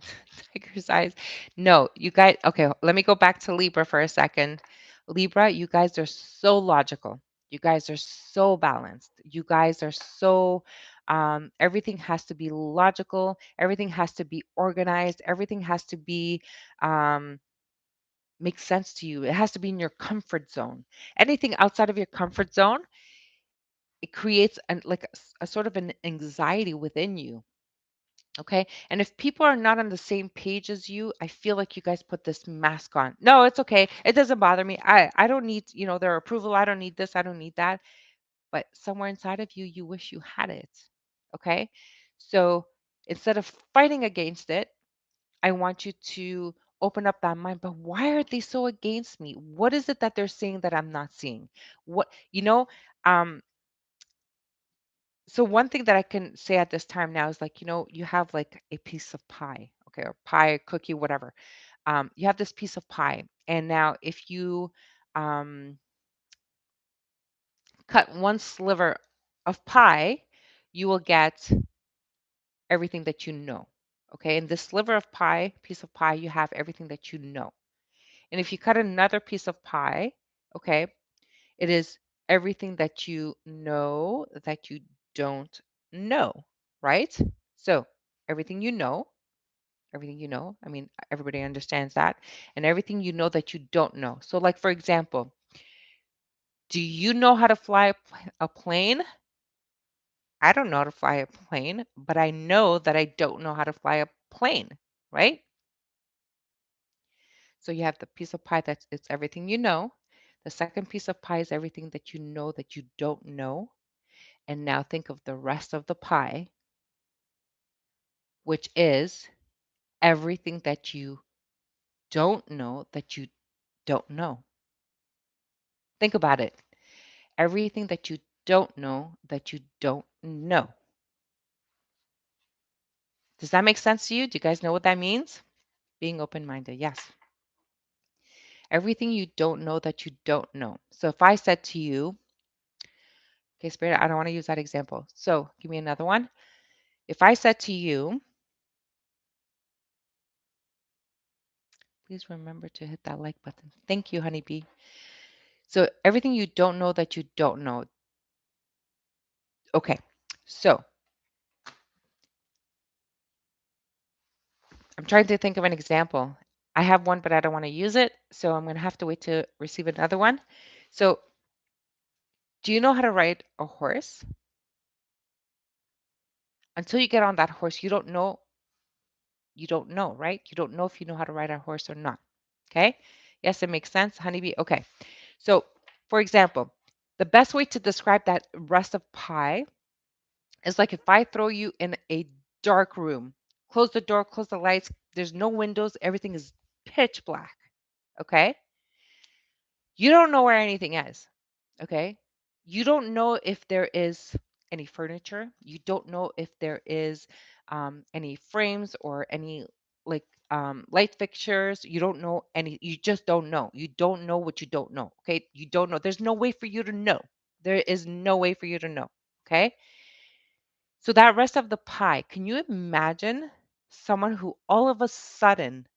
Tiger's eyes. No, you guys, okay, let me go back to Libra for a second. Libra, you guys are so logical. You guys are so balanced. You guys are so, everything has to be logical. Everything has to be organized. Everything has to be, um, make sense to you. It has to be in your comfort zone. Anything outside of your comfort zone, it creates like a sort of an anxiety within you. Okay. And if people are not on the same page as you, I feel like you guys put this mask on. No, it's okay. It doesn't bother me. I don't need, their approval. I don't need this. I don't need that. But somewhere inside of you, you wish you had it. Okay. So instead of fighting against it, I want you to open up that mind. But why are they so against me? What is it that they're seeing that I'm not seeing? Um, so one thing that I can say at this time now is like, you have like a piece of pie, okay, or pie, cookie, whatever. You have this piece of pie, and now if you um, cut one sliver of pie, you will get everything that you know. Okay, in this sliver of pie, piece of pie, you have everything that you know. And if you cut another piece of pie, okay, it is everything that you know that you don't know, right? So everything you know, I mean, everybody understands that, and everything you know that you don't know. So, like, for example, do you know how to fly a plane? I don't know how to fly a plane, but I know that I don't know how to fly a plane, right? So you have the piece of pie that's it's everything you know. The second piece of pie is everything that you know that you don't know. And now think of the rest of the pie, which is everything that you don't know that you don't know. Think about it. Everything that you don't know that you don't know. Does that make sense to you? Do you guys know what that means? Being open minded. Yes. Everything you don't know that you don't know. So if I said to you, Okay, Spirit, I don't want to use that example. So give me another one. If I said to you, please remember to hit that like button. Thank you, honeybee. So everything you don't know that you don't know. Okay, so I'm trying to think of an example. I have one, but I don't want to use it. So I'm going to have to wait to receive another one. So do you know how to ride a horse? Until you get on that horse, you don't know, right? You don't know if you know how to ride a horse or not. Okay? Yes, it makes sense, honeybee. Okay. So, for example, the best way to describe that rust of pie is like if I throw you in a dark room, close the door, close the lights, there's no windows, everything is pitch black. Okay? You don't know where anything is. Okay? You don't know if there is any furniture. You don't know if there is any frames or any like light fixtures. You don't know any. You just don't know. You don't know what you don't know. Okay? You don't know. There's no way for you to know. There is no way for you to know. Okay? So that rest of the pie, can you imagine someone who all of a sudden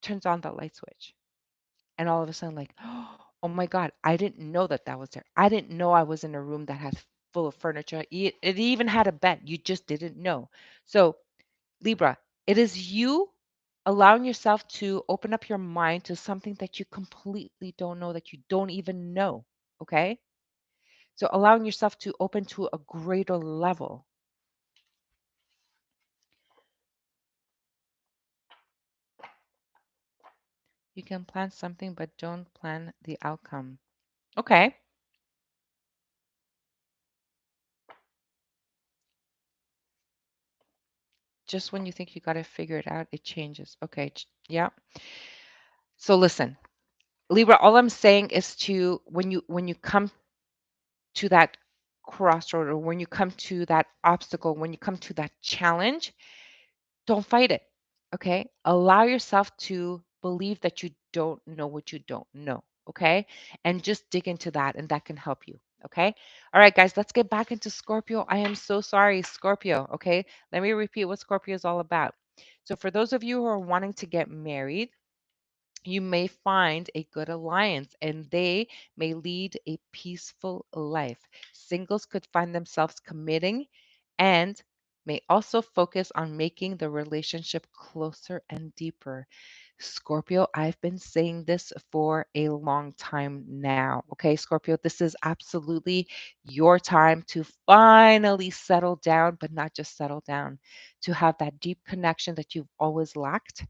turns on the light switch? And all of a sudden like, oh my god, I didn't know that that was there. I didn't know I was in a room that had full of furniture. It even had a bed. You just didn't know. So Libra, it is you allowing yourself to open up your mind to something that you completely don't know, that you don't even know. Okay, so allowing yourself to open to a greater level. You can plan something but don't plan the outcome. Okay. Just when you think you got to figure it out, it changes. Okay. Yeah. So listen, Libra, all I'm saying is to when you come to that crossroad or when you come to that obstacle, when you come to that challenge, don't fight it. Okay? Allow yourself to believe that you don't know what you don't know. Okay? And just dig into that and that can help you. Okay? All right, guys, let's get back into Scorpio. I am so sorry, Scorpio. Okay? Let me repeat what Scorpio is all about. So, for those of you who are wanting to get married, you may find a good alliance and they may lead a peaceful life. Singles could find themselves committing and may also focus on making the relationship closer and deeper. Scorpio, I've been saying this for a long time now. Okay, Scorpio, this is absolutely your time to finally settle down, but not just settle down, to have that deep connection that you've always lacked,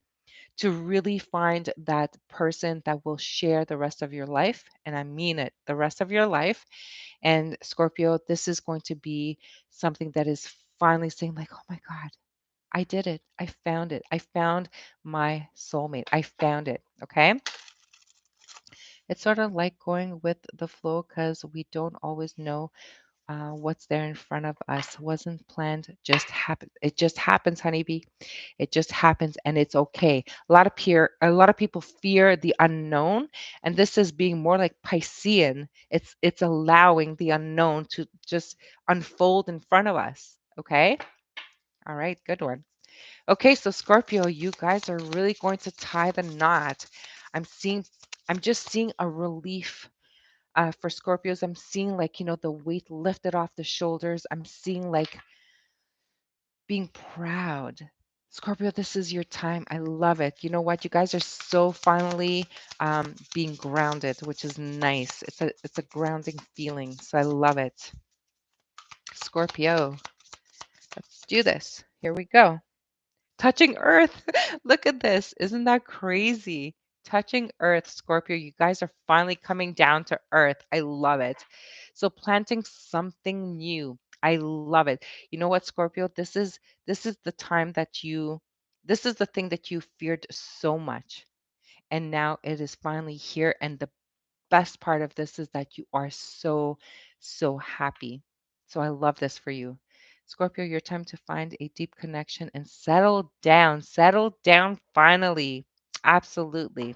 to really find that person that will share the rest of your life. And I mean it, the rest of your life. And Scorpio, this is going to be something that is finally saying, like, oh my God, I did it. I found it. I found my soulmate. I found it. Okay. It's sort of like going with the flow because we don't always know what's there in front of us. Wasn't planned, just happened. It just happens, honeybee. It just happens, and it's okay. A lot of people fear the unknown, and this is being more like Piscean. It's allowing the unknown to just unfold in front of us. Okay. All right. Good one. Okay, so Scorpio, you guys are really going to tie the knot. I'm seeing, I'm just seeing a relief for Scorpios. I'm seeing like, the weight lifted off the shoulders. I'm seeing like being proud. Scorpio, this is your time. I love it. You know what? You guys are so finally being grounded, which is nice. It's a grounding feeling. So I love it. Scorpio, let's do this. Here we go. Touching Earth. Look at this. Isn't that crazy? Touching Earth, Scorpio. You guys are finally coming down to Earth. I love it. So planting something new. I love it. You know what, Scorpio? This is the time that this is the thing that you feared so much. And now it is finally here. And the best part of this is that you are so, so happy. So I love this for you. Scorpio, your time to find a deep connection and settle down. Settle down finally. Absolutely.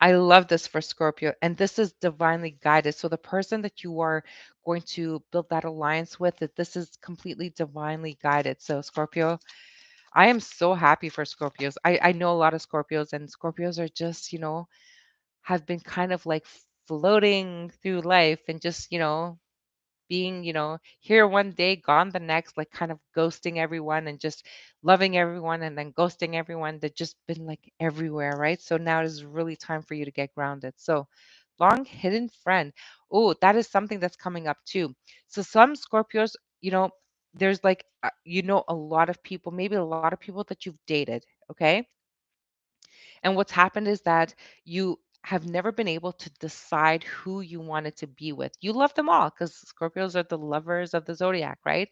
I love this for Scorpio, and this is divinely guided. So the person that you are going to build that alliance with, that this is completely divinely guided. So Scorpio, I am so happy for Scorpios. I know a lot of Scorpios, and Scorpios are just, have been kind of like floating through life and just, being, here one day, gone the next, like kind of ghosting everyone and just loving everyone and then ghosting everyone. They've just been like everywhere, right? So now it is really time for you to get grounded. So, long hidden friend. Oh, that is something that's coming up too. So, some Scorpios, there's like, a lot of people, maybe a lot of people that you've dated, okay? And what's happened is that you have never been able to decide who you wanted to be with. You love them all because Scorpios are the lovers of the zodiac, right?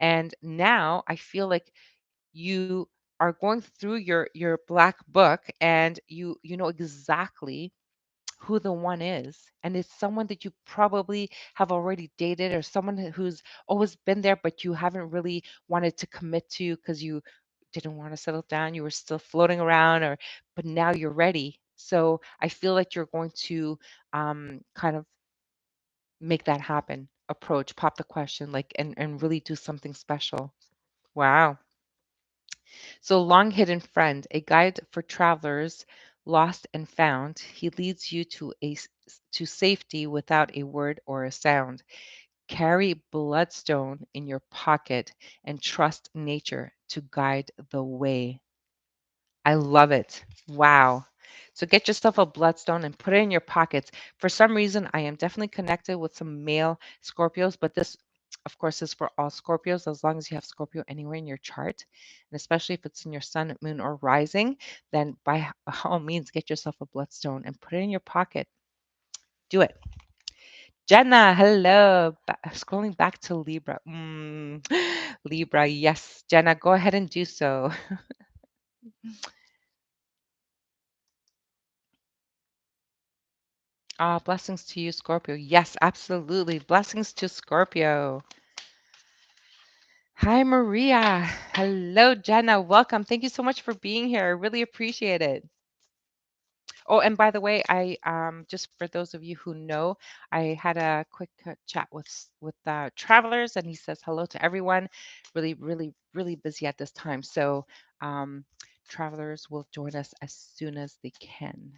And now I feel like you are going through your black book and you know exactly who the one is, and it's someone that you probably have already dated or someone who's always been there but you haven't really wanted to commit to because you didn't want to settle down, you were still floating around, or but now you're ready. So I feel like you're going to kind of make that happen, approach, pop the question, like, and really do something special. Wow. So, long hidden friend, a guide for travelers lost and found. He leads you to safety without a word or a sound. Carry bloodstone in your pocket and trust nature to guide the way. I love it. Wow. So get yourself a bloodstone and put it in your pockets. For some reason, I am definitely connected with some male Scorpios, but this, of course, is for all Scorpios as long as you have Scorpio anywhere in your chart. And especially if it's in your sun, moon, or rising, then by all means, get yourself a bloodstone and put it in your pocket. Do it. Jenna, hello. Scrolling back to Libra. Libra, yes. Jenna, go ahead and do so. Ah, blessings to you, Scorpio. Yes, absolutely. Blessings to Scorpio. Hi, Maria. Hello, Jenna. Welcome. Thank you so much for being here. I really appreciate it. Oh, and by the way, I just for those of you who know, I had a quick chat with travelers, and he says hello to everyone. Really, really, really busy at this time. So, um, travelers will join us as soon as they can.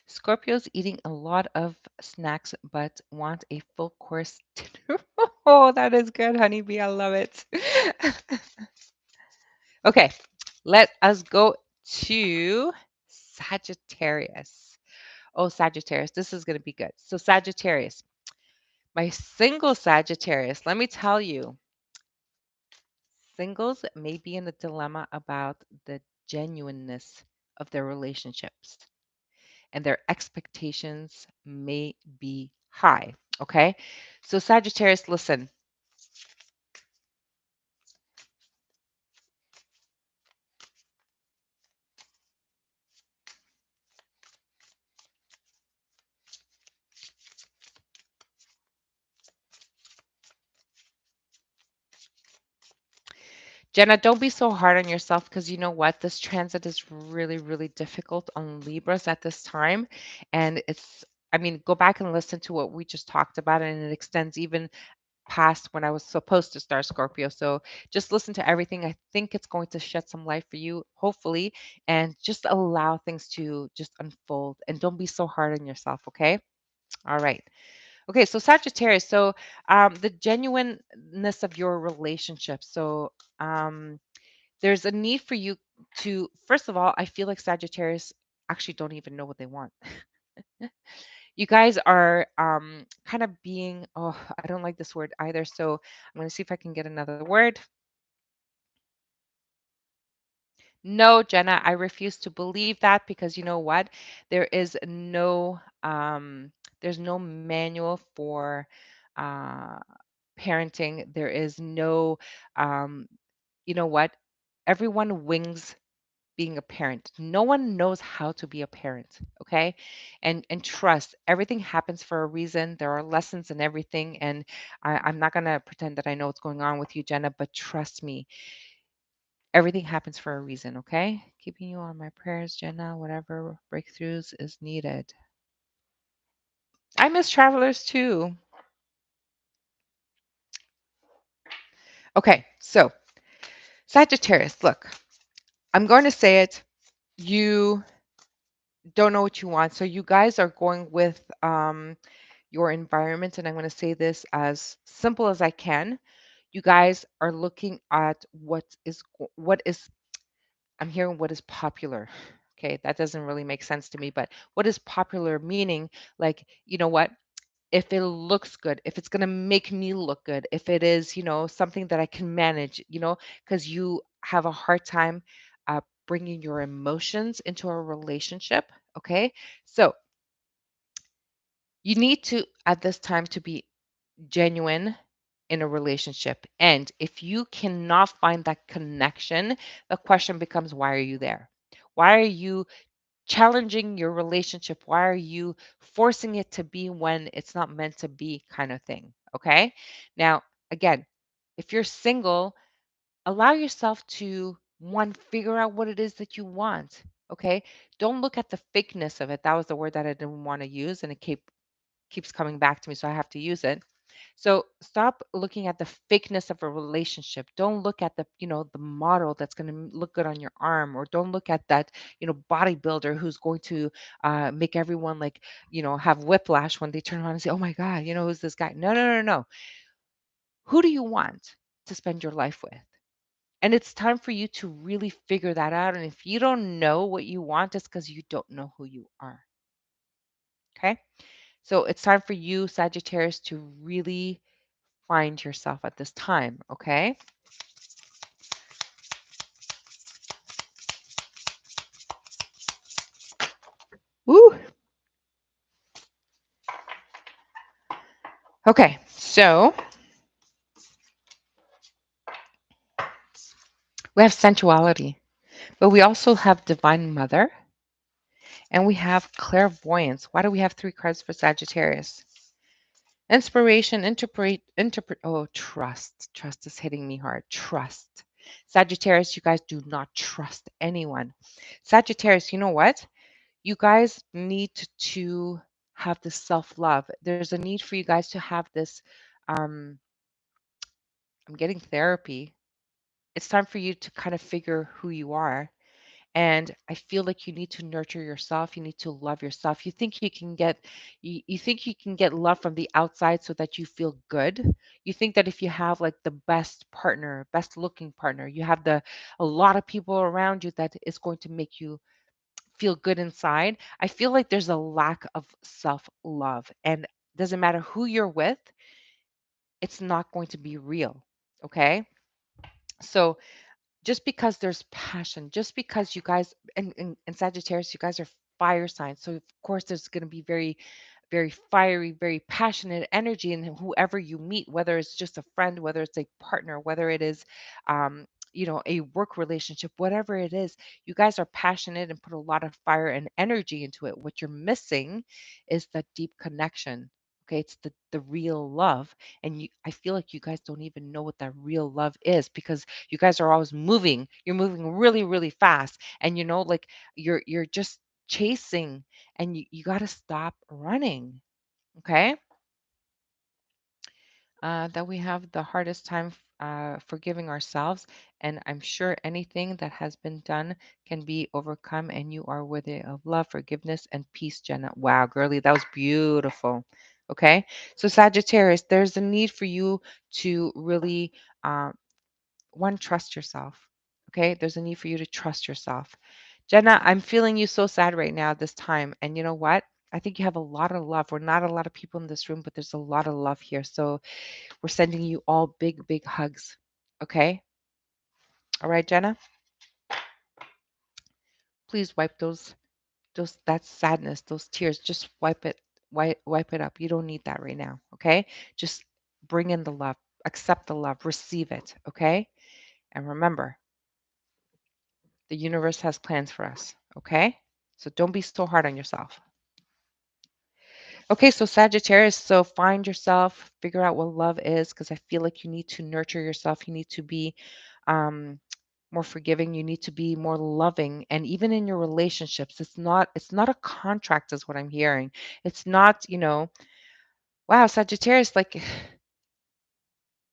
Scorpios eating a lot of snacks but want a full course dinner. Oh, that is good, honeybee. I love it. Okay, let us go to Sagittarius. Oh, Sagittarius, this is going to be good. So, Sagittarius, my single Sagittarius, let me tell you, singles may be in a dilemma about the genuineness of their relationships, and their expectations may be high. Okay. So, Sagittarius, listen. Jenna, don't be so hard on yourself because you know what? This transit is really, really difficult on Libras at this time. And I mean, go back and listen to what we just talked about, and it extends even past when I was supposed to start Scorpio. So just listen to everything. I think it's going to shed some light for you, hopefully, and just allow things to just unfold and don't be so hard on yourself. Okay. All right. Okay. So Sagittarius. So the genuineness of your relationship. So there's a need for you to, first of all, I feel like Sagittarius actually don't even know what they want. You guys are kind of being, oh, I don't like this word either. So I'm going to see if I can get another word. No, Jenna, I refuse to believe that because you know what? There is there's no manual for uh, parenting. There is no, um, you know what? Everyone wings being a parent. No one knows how to be a parent, okay? And trust, everything happens for a reason. There are lessons in everything, and I'm not gonna pretend that I know what's going on with you, Jenna, but trust me, Everything happens for a reason, okay? Keeping you on my prayers, Jenna, whatever breakthroughs is needed. I miss travelers too. Okay, so Sagittarius, look, I'm going to say it. You don't know what you want. So you guys are going with your environment, and I'm going to say this as simple as I can. You guys are looking at what is I'm hearing what is popular. Okay, that doesn't really make sense to me, but what is popular meaning like, you know what? If it looks good, if it's going to make me look good, if it is, something that I can manage, because you have a hard time bringing your emotions into a relationship. Okay. So you need to, at this time, to be genuine in a relationship. And if you cannot find that connection, the question becomes, why are you there? Why are you challenging your relationship? Why are you forcing it to be when it's not meant to be, kind of thing? Okay. Now, again, if you're single, allow yourself to one, figure out what it is that you want. Okay. Don't look at the fakeness of it. That was the word that I didn't want to use, and it keeps coming back to me, so I have to use it. So stop looking at the fakeness of a relationship. Don't look at the model that's going to look good on your arm, or don't look at that, bodybuilder who's going to make everyone like, have whiplash when they turn around and say, oh my God, who's this guy? No, no, no, no. Who do you want to spend your life with? And it's time for you to really figure that out. And if you don't know what you want, it's because you don't know who you are. Okay. So it's time for you, Sagittarius, to really find yourself at this time, okay? Woo. Okay, so we have sensuality, but we also have divine mother, and we have clairvoyance. Why do we have three cards for Sagittarius? Inspiration, interpret. Oh, trust. Trust is hitting me hard. Trust. Sagittarius, you guys do not trust anyone. Sagittarius, you know what? You guys need to have this self love. There's a need for you guys to have this. Um, I'm getting therapy. It's time for you to kind of figure who you are. And I feel like you need to nurture yourself. You need to love yourself. You think you can get love from the outside so that you feel good. You think that if you have like the best partner, best looking partner, you have a lot of people around you that is going to make you feel good inside. I feel like there's a lack of self-love, and doesn't matter who you're with, it's not going to be real. Okay? So just because there's passion, just because you guys and Sagittarius, you guys are fire signs. So of course there's going to be very, very fiery, very passionate energy in whoever you meet, whether it's just a friend, whether it's a partner, whether it is a work relationship, whatever it is, you guys are passionate and put a lot of fire and energy into it. What you're missing is the deep connection. Okay, it's the real love. And I feel like you guys don't even know what that real love is, because you guys are always moving. You're moving really, really fast. And like you're just chasing, and you got to stop running. Okay. That we have the hardest time forgiving ourselves. And I'm sure anything that has been done can be overcome, and you are worthy of love, forgiveness, and peace, Jenna. Wow, girly, that was beautiful. Okay. So, Sagittarius, there's a need for you to really, uh, one, trust yourself. Okay. There's a need for you to trust yourself. Jenna, I'm feeling you so sad right now this time. And you know what? I think you have a lot of love. We're not a lot of people in this room, but there's a lot of love here. So we're sending you all big, big hugs. Okay? All right, Jenna? Please wipe those that sadness, those tears. Just wipe it up. You don't need that right now. Okay? Just bring in the love. Accept the love. Receive it. Okay? And remember, the universe has plans for us. Okay? So don't be so hard on yourself. Okay, so Sagittarius, so find yourself, figure out what love is, because I feel like you need to nurture yourself. You need to be um, more forgiving. You need to be more loving. And even in your relationships, it's not a contract, is what I'm hearing. It's not, wow, Sagittarius, like,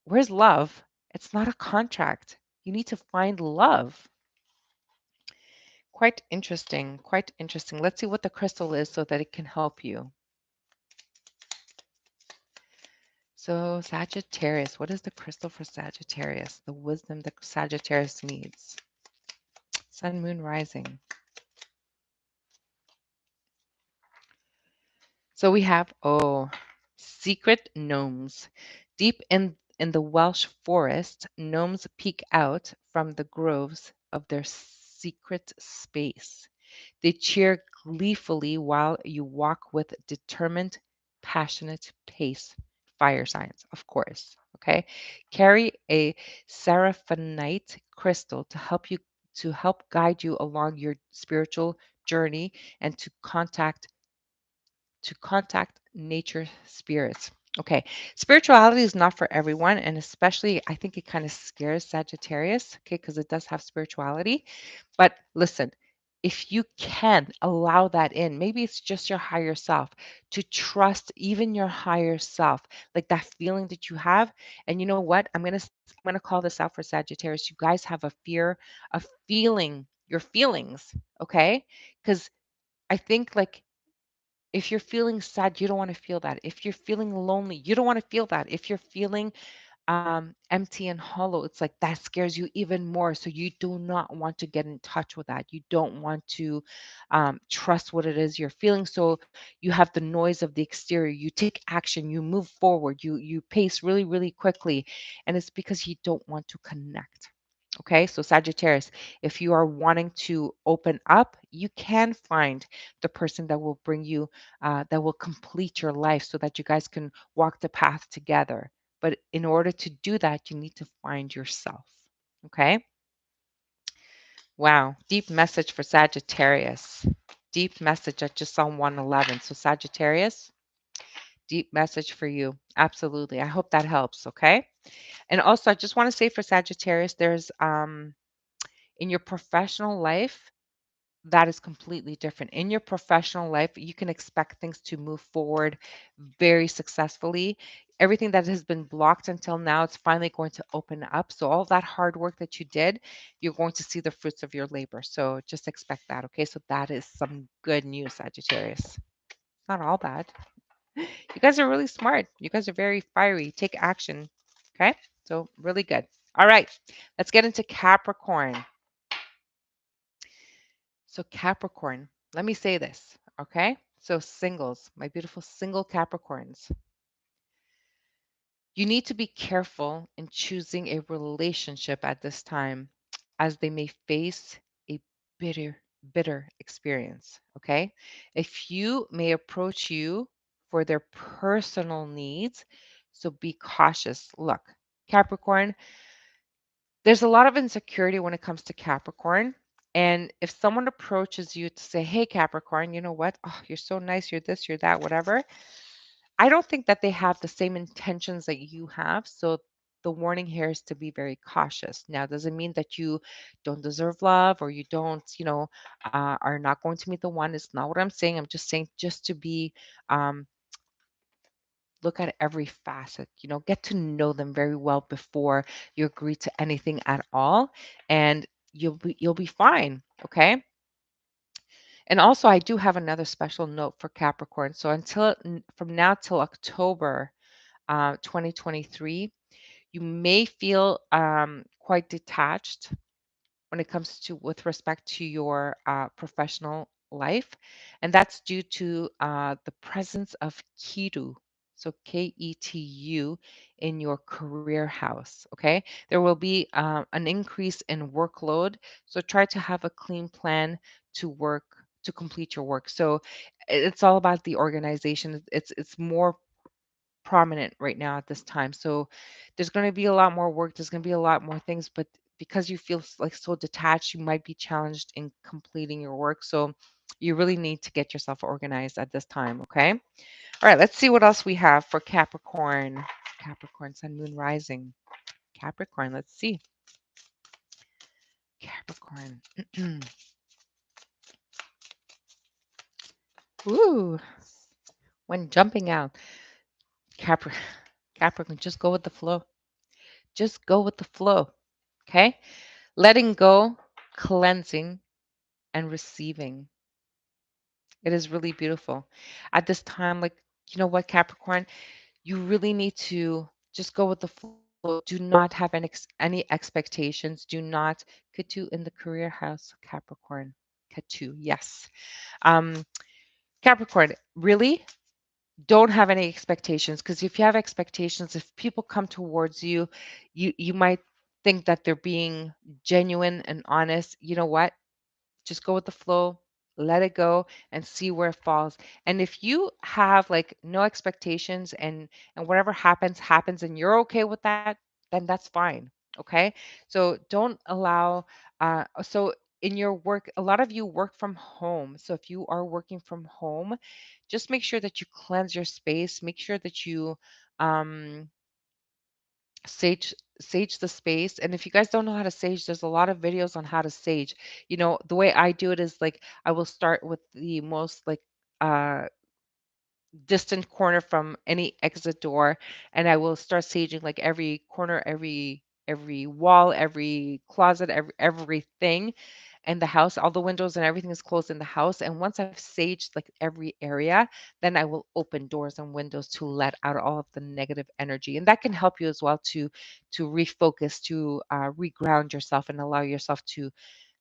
where's love? It's not a contract. You need to find love. Quite interesting. Quite interesting. Let's see what the crystal is so that it can help you. So, Sagittarius, what is the crystal for Sagittarius? The wisdom that Sagittarius needs. Sun, moon, rising. So we have, secret gnomes. Deep in the Welsh forest, gnomes peek out from the groves of their secret space. They cheer gleefully while you walk with determined, passionate pace. Fire signs, of course. Okay. Carry a seraphinite crystal to help guide you along your spiritual journey and to contact nature spirits. Okay, spirituality is not for everyone, and especially I think it kind of scares Sagittarius, okay, because it does have spirituality. But listen, if you can allow that in, maybe it's just your higher self, to trust even your higher self, like that feeling that you have. And you know what? I'm gonna call this out for Sagittarius. You guys have a fear of feeling your feelings, okay? Because I think like if you're feeling sad, you don't want to feel that. If you're feeling lonely, you don't want to feel that. If you're feeling empty and hollow, it's like that scares you even more. So you do not want to get in touch with that. You don't want to trust what it is you're feeling. So you have the noise of the exterior. You take action. You move forward. You pace really, really quickly, and it's because you don't want to connect. Okay, so Sagittarius, if you are wanting to open up, you can find the person that will bring you, that will complete your life so that you guys can walk the path together. But in order to do that, you need to find yourself. Okay, wow, deep message for Sagittarius. Deep message. I just saw 111. So, Sagittarius, deep message for you. Absolutely. I hope that helps. Okay. And also, I just want to say for Sagittarius, there's, in your professional life, that is completely different. In your professional life, you can expect things to move forward very successfully. Everything that has been blocked until now, it's finally going to open up. So, all that hard work that you did, you're going to see the fruits of your labor. So, just expect that. Okay. So, that is some good news, Sagittarius. Not all bad. You guys are really smart. You guys are very fiery. Take action. Okay. So, really good. All right. Let's get into Capricorn. So, Capricorn, let me say this, okay? So, singles, my beautiful single Capricorns, you need to be careful in choosing a relationship at this time as they may face a bitter, bitter experience, okay? A few may approach you for their personal needs, so be cautious. Look, Capricorn, there's a lot of insecurity when it comes to Capricorn. And if someone approaches you to say, hey, Capricorn, you know what? Oh, you're so nice. You're this, you're that, whatever. I don't think that they have the same intentions that you have. So the warning here is to be very cautious. Now, doesn't mean that you don't deserve love or you don't, are not going to meet the one. It's not what I'm saying. I'm just saying just to be um, look at every facet, get to know them very well before you agree to anything at all, and you'll be fine, okay? And also I do have another special note for Capricorn. So from now till October 2023, you may feel quite detached when it comes to with respect to your professional life, and that's due to the presence of Ketu. So Ketu in your career house. Okay, there will be an increase in workload. So try to have a clean plan to complete your work. So it's all about the organization. It's more prominent right now at this time. So there's going to be a lot more work. There's going to be a lot more things, but because you feel like so detached, you might be challenged in completing your work. So you really need to get yourself organized at this time. Okay. All right. Let's see what else we have for Capricorn. Capricorn, Sun, Moon, Rising. Capricorn. Let's see. Capricorn. Ooh, when jumping out, Capri- Capricorn, just go with the flow. Just go with the flow. Okay? Letting go, cleansing, and receiving. It is really beautiful. At this time, like, you know what, Capricorn, you really need to just go with the flow. Do not have any expectations. Do not Ketu in the career house, Capricorn. Ketu, yes. Um, Capricorn, really don't have any expectations, because if you have expectations, if people come towards you, you might think that they're being genuine and honest. You know what? Just go with the flow, let it go, and see where it falls. And if you have like no expectations, and whatever happens and you're okay with that, then that's fine. Okay? So don't allow so in your work, a lot of you work from home. So if you are working from home, just make sure that you cleanse your space. Make sure that you um sage the space. And if you guys don't know how to sage, there's a lot of videos on how to sage. The way I do it is like I will start with the most like uh distant corner from any exit door, and I will start saging like every corner, every wall, every closet, everything in the house. All the windows and everything is closed in the house. And once I've saged like every area, then I will open doors and windows to let out all of the negative energy. And that can help you as well to refocus, to reground yourself and allow yourself to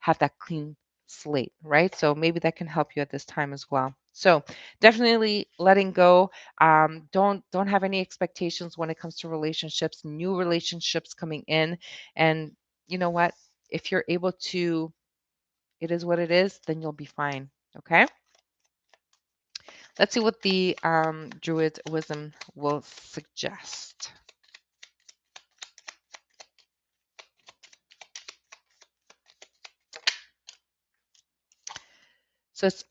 have that clean slate, right? So maybe that can help you at this time as well. So definitely letting go. Don't have any expectations when it comes to relationships, new relationships coming in. And you know what? If you're able to, it is what it is, then you'll be fine. Okay. Let's see what the Druid wisdom will suggest. So it's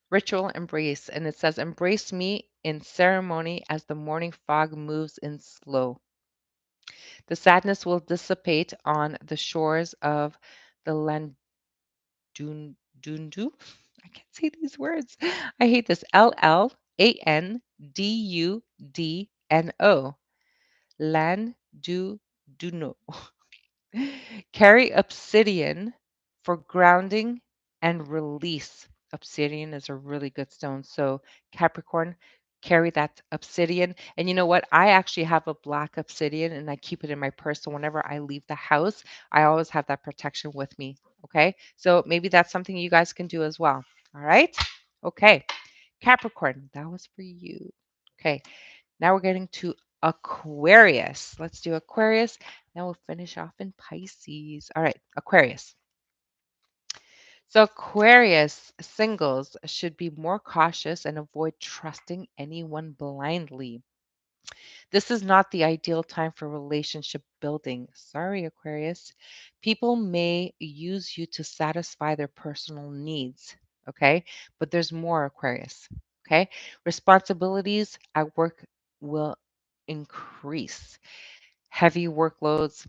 ritual embrace, and it says, "Embrace me in ceremony as the morning fog moves in slow. The sadness will dissipate on the shores of the Dundu." I can't say these words. I hate this. Landudno. Landuduno. Carry obsidian for grounding and release. Obsidian is a really good stone. So, Capricorn, carry that obsidian. And you know what? I actually have a black obsidian and I keep it in my purse. So, whenever I leave the house, I always have that protection with me. Okay. So, maybe that's something you guys can do as well. All right. Okay. Capricorn, that was for you. Okay. Now we're getting to Aquarius. Let's do Aquarius. Now we'll finish off in Pisces. All right, Aquarius. So, Aquarius singles should be more cautious and avoid trusting anyone blindly. This is not the ideal time for relationship building. Sorry, Aquarius. People may use you to satisfy their personal needs. Okay. But there's more, Aquarius. Okay. Responsibilities at work will increase. Heavy workloads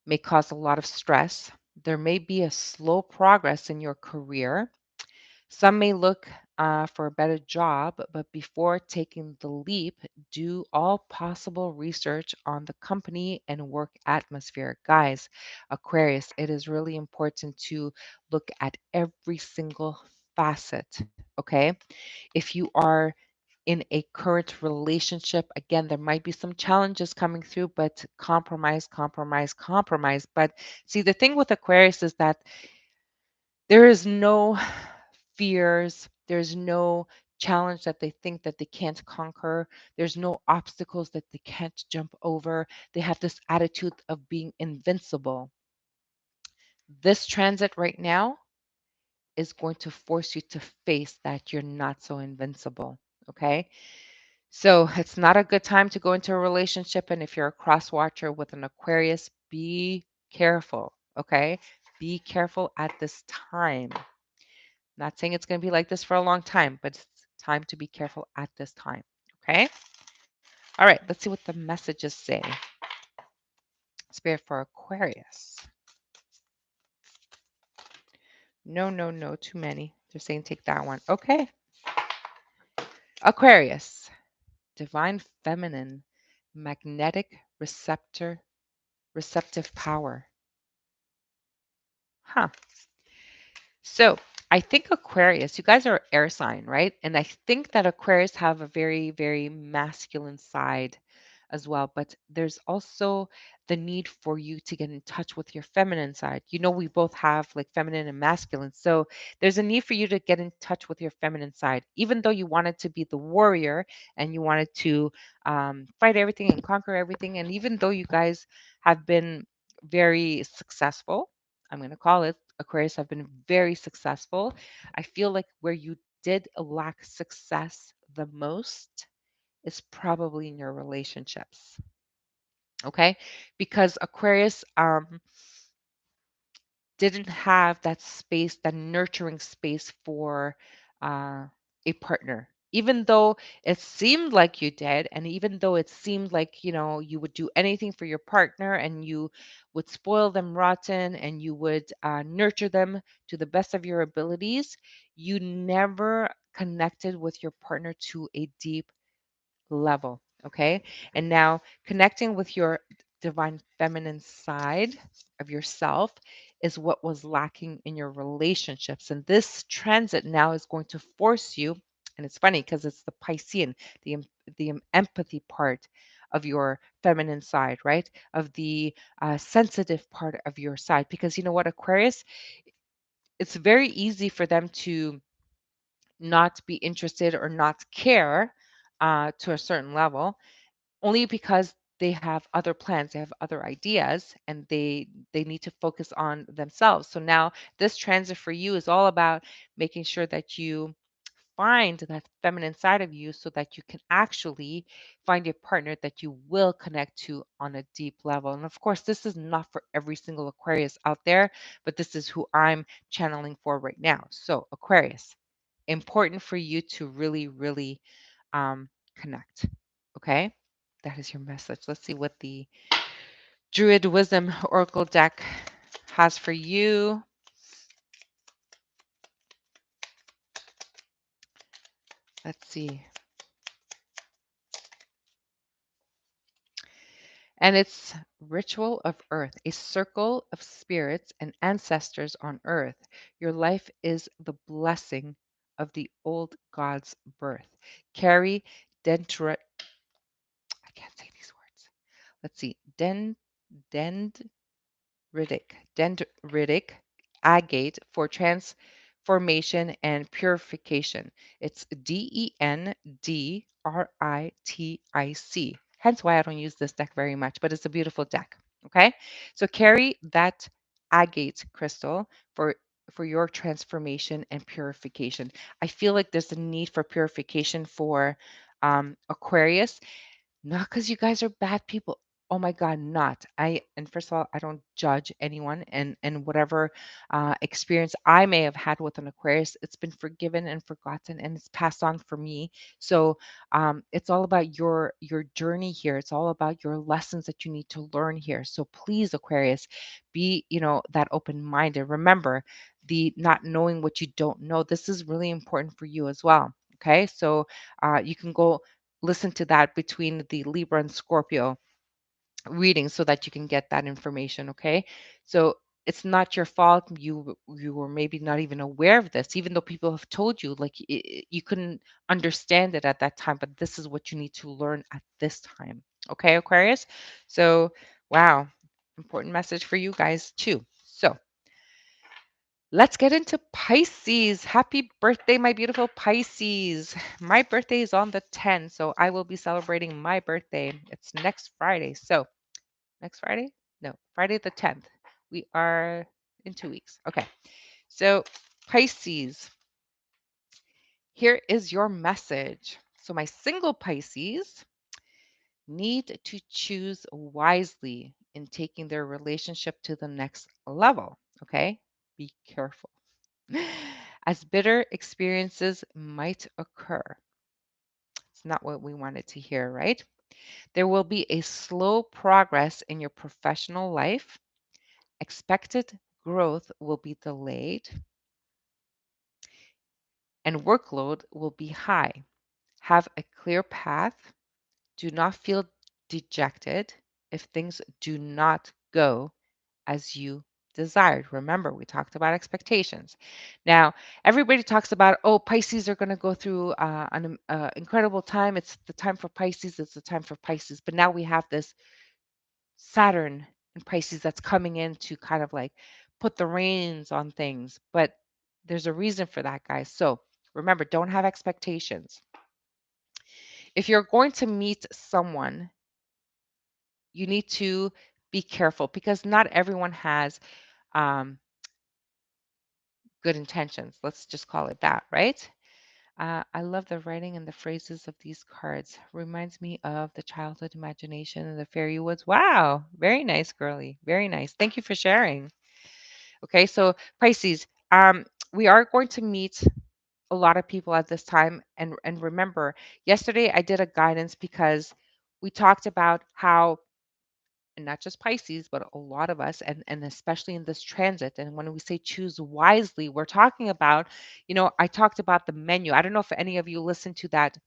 may cause a lot of stress. There may be a slow progress in your career. Some may look for a better job, but before taking the leap, do all possible research on the company and work atmosphere. Guys, Aquarius, it is really important to look at every single facet, okay? If you are in a current relationship, again, there might be some challenges coming through, but compromise, compromise, compromise. But see, the thing with Aquarius is that there is no fears, there's no challenge that they think that they can't conquer, there's no obstacles that they can't jump over. They have this attitude of being invincible. This transit right now is going to force you to face that you're not so invincible. Okay. So it's not a good time to go into a relationship. And if you're a cross watcher with an Aquarius, be careful. Okay. Be careful at this time. Not saying it's going to be like this for a long time, but it's time to be careful at this time. Okay. All right. Let's see what the messages say. Spirit for Aquarius. No, no, no, too many. They're saying take that one. Okay. Aquarius, divine feminine, magnetic receptive power. Huh. So I think Aquarius, you guys are air sign, right? And I think that Aquarius have a very, very masculine side as well. But there's also the need for you to get in touch with your feminine side. You know, we both have like feminine and masculine. So there's a need for you to get in touch with your feminine side. Even though you wanted to be the warrior and you wanted to fight everything and conquer everything. And even though you guys have been very successful, I'm going to call it, Aquarius have been very successful. I feel like where you did lack success the most is probably in your relationships. Okay? Because Aquarius didn't have that space, that nurturing space for a partner. Even though it seemed like you did, and even though it seemed like, you know, you would do anything for your partner and you would spoil them rotten and you would nurture them to the best of your abilities, you never connected with your partner to a deep level. Okay. And now connecting with your divine feminine side of yourself is what was lacking in your relationships. And this transit now is going to force you. And it's funny because it's the Piscean, the, empathy part of your feminine side, right? Of the sensitive part of your side. Because you know what, Aquarius, it's very easy for them to not be interested or not care to a certain level only because they have other plans, they have other ideas, and they need to focus on themselves. So now this transit for you is all about making sure that you find that feminine side of you so that you can actually find a partner that you will connect to on a deep level. And of course, this is not for every single Aquarius out there, but this is who I'm channeling for right now. So, Aquarius, important for you to really, really connect. Okay? That is your message. Let's see what the Druid Wisdom Oracle deck has for you. Let's see. And it's Ritual of Earth, a circle of spirits and ancestors on Earth. Your life is the blessing of the old god's birth. Carry dendrit. I can't say these words. Let's see. Dendritic agate for transformation and purification. It's Dendritic. Hence why I don't use this deck very much, but it's a beautiful deck. Okay, so carry that agate crystal for your transformation and purification. I feel like there's a need for purification for Aquarius, not because you guys are bad people. Oh my God, not. And first of all, I don't judge anyone, and whatever experience I may have had with an Aquarius, it's been forgiven and forgotten, and it's passed on for me. So it's all about your journey here. It's all about your lessons that you need to learn here. So please, Aquarius, be, you know, that open minded. Remember, the not knowing what you don't know. This is really important for you as well. Okay, so you can go listen to that between the Libra and Scorpio reading so that you can get that information. Okay, so it's not your fault. You were maybe not even aware of this, even though people have told you, like you couldn't understand it at that time. But this is what you need to learn at this time. Okay, Aquarius. So wow, important message for you guys too. So let's get into Pisces. Happy birthday, my beautiful Pisces. My birthday is on the 10th, so I will be celebrating my birthday. It's next Friday. So, next Friday? No, Friday the 10th. We are in 2 weeks. Okay. So, Pisces, here is your message. So, my single Pisces need to choose wisely in taking their relationship to the next level. Okay. Be careful as bitter experiences might occur. It's not what we wanted to hear, right? There will be a slow progress in your professional life. Expected growth will be delayed. and workload will be high. Have a clear path. Do not feel dejected if things do not go as you desired. Remember, we talked about expectations. Now, everybody talks about, oh, Pisces are going to go through an incredible time. It's the time for Pisces. It's the time for Pisces. But now we have this Saturn in Pisces that's coming in to kind of like put the reins on things. But there's a reason for that, guys. So remember, don't have expectations. If you're going to meet someone, you need to be careful because not everyone has um, good intentions. Let's just call it that, right? I love the writing and the phrases of these cards. Reminds me of the childhood imagination and the fairy woods. Wow, very nice, girly. Very nice. Thank you for sharing. Okay, so Pisces, we are going to meet a lot of people at this time, and remember, yesterday I did a guidance because we talked about how, and not just Pisces, but a lot of us, and especially in this transit. And when we say choose wisely, we're talking about, I talked about the menu. I don't know if any of you listened to that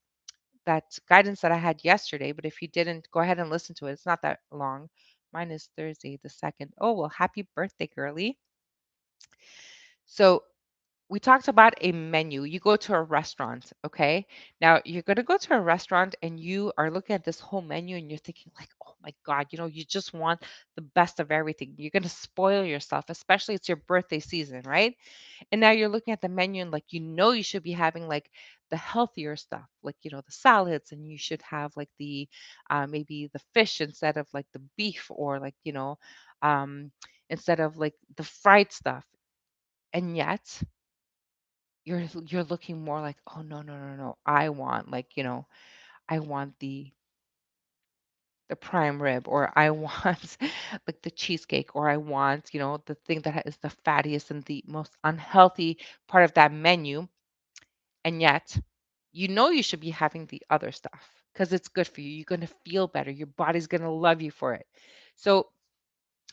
guidance that I had yesterday, but if you didn't, go ahead and listen to it. It's not that long. Mine is Thursday the 2nd. Oh, well, happy birthday, girly. So we talked about a menu. You go to a restaurant, okay? Now you're going to go to a restaurant and you are looking at this whole menu and you're thinking like, "Oh my God, you just want the best of everything. You're going to spoil yourself, especially it's your birthday season, right?" And now you're looking at the menu and like you should be having like the healthier stuff, like the salads, and you should have like the maybe the fish instead of like the beef, or like um instead of like the fried stuff. And yet you're looking more like, "Oh, no, no, no, no. I want like, I want the prime rib, or I want like the cheesecake, or I want, the thing that is the fattiest and the most unhealthy part of that menu." And yet, you should be having the other stuff because it's good for you. You're going to feel better. Your body's going to love you for it. So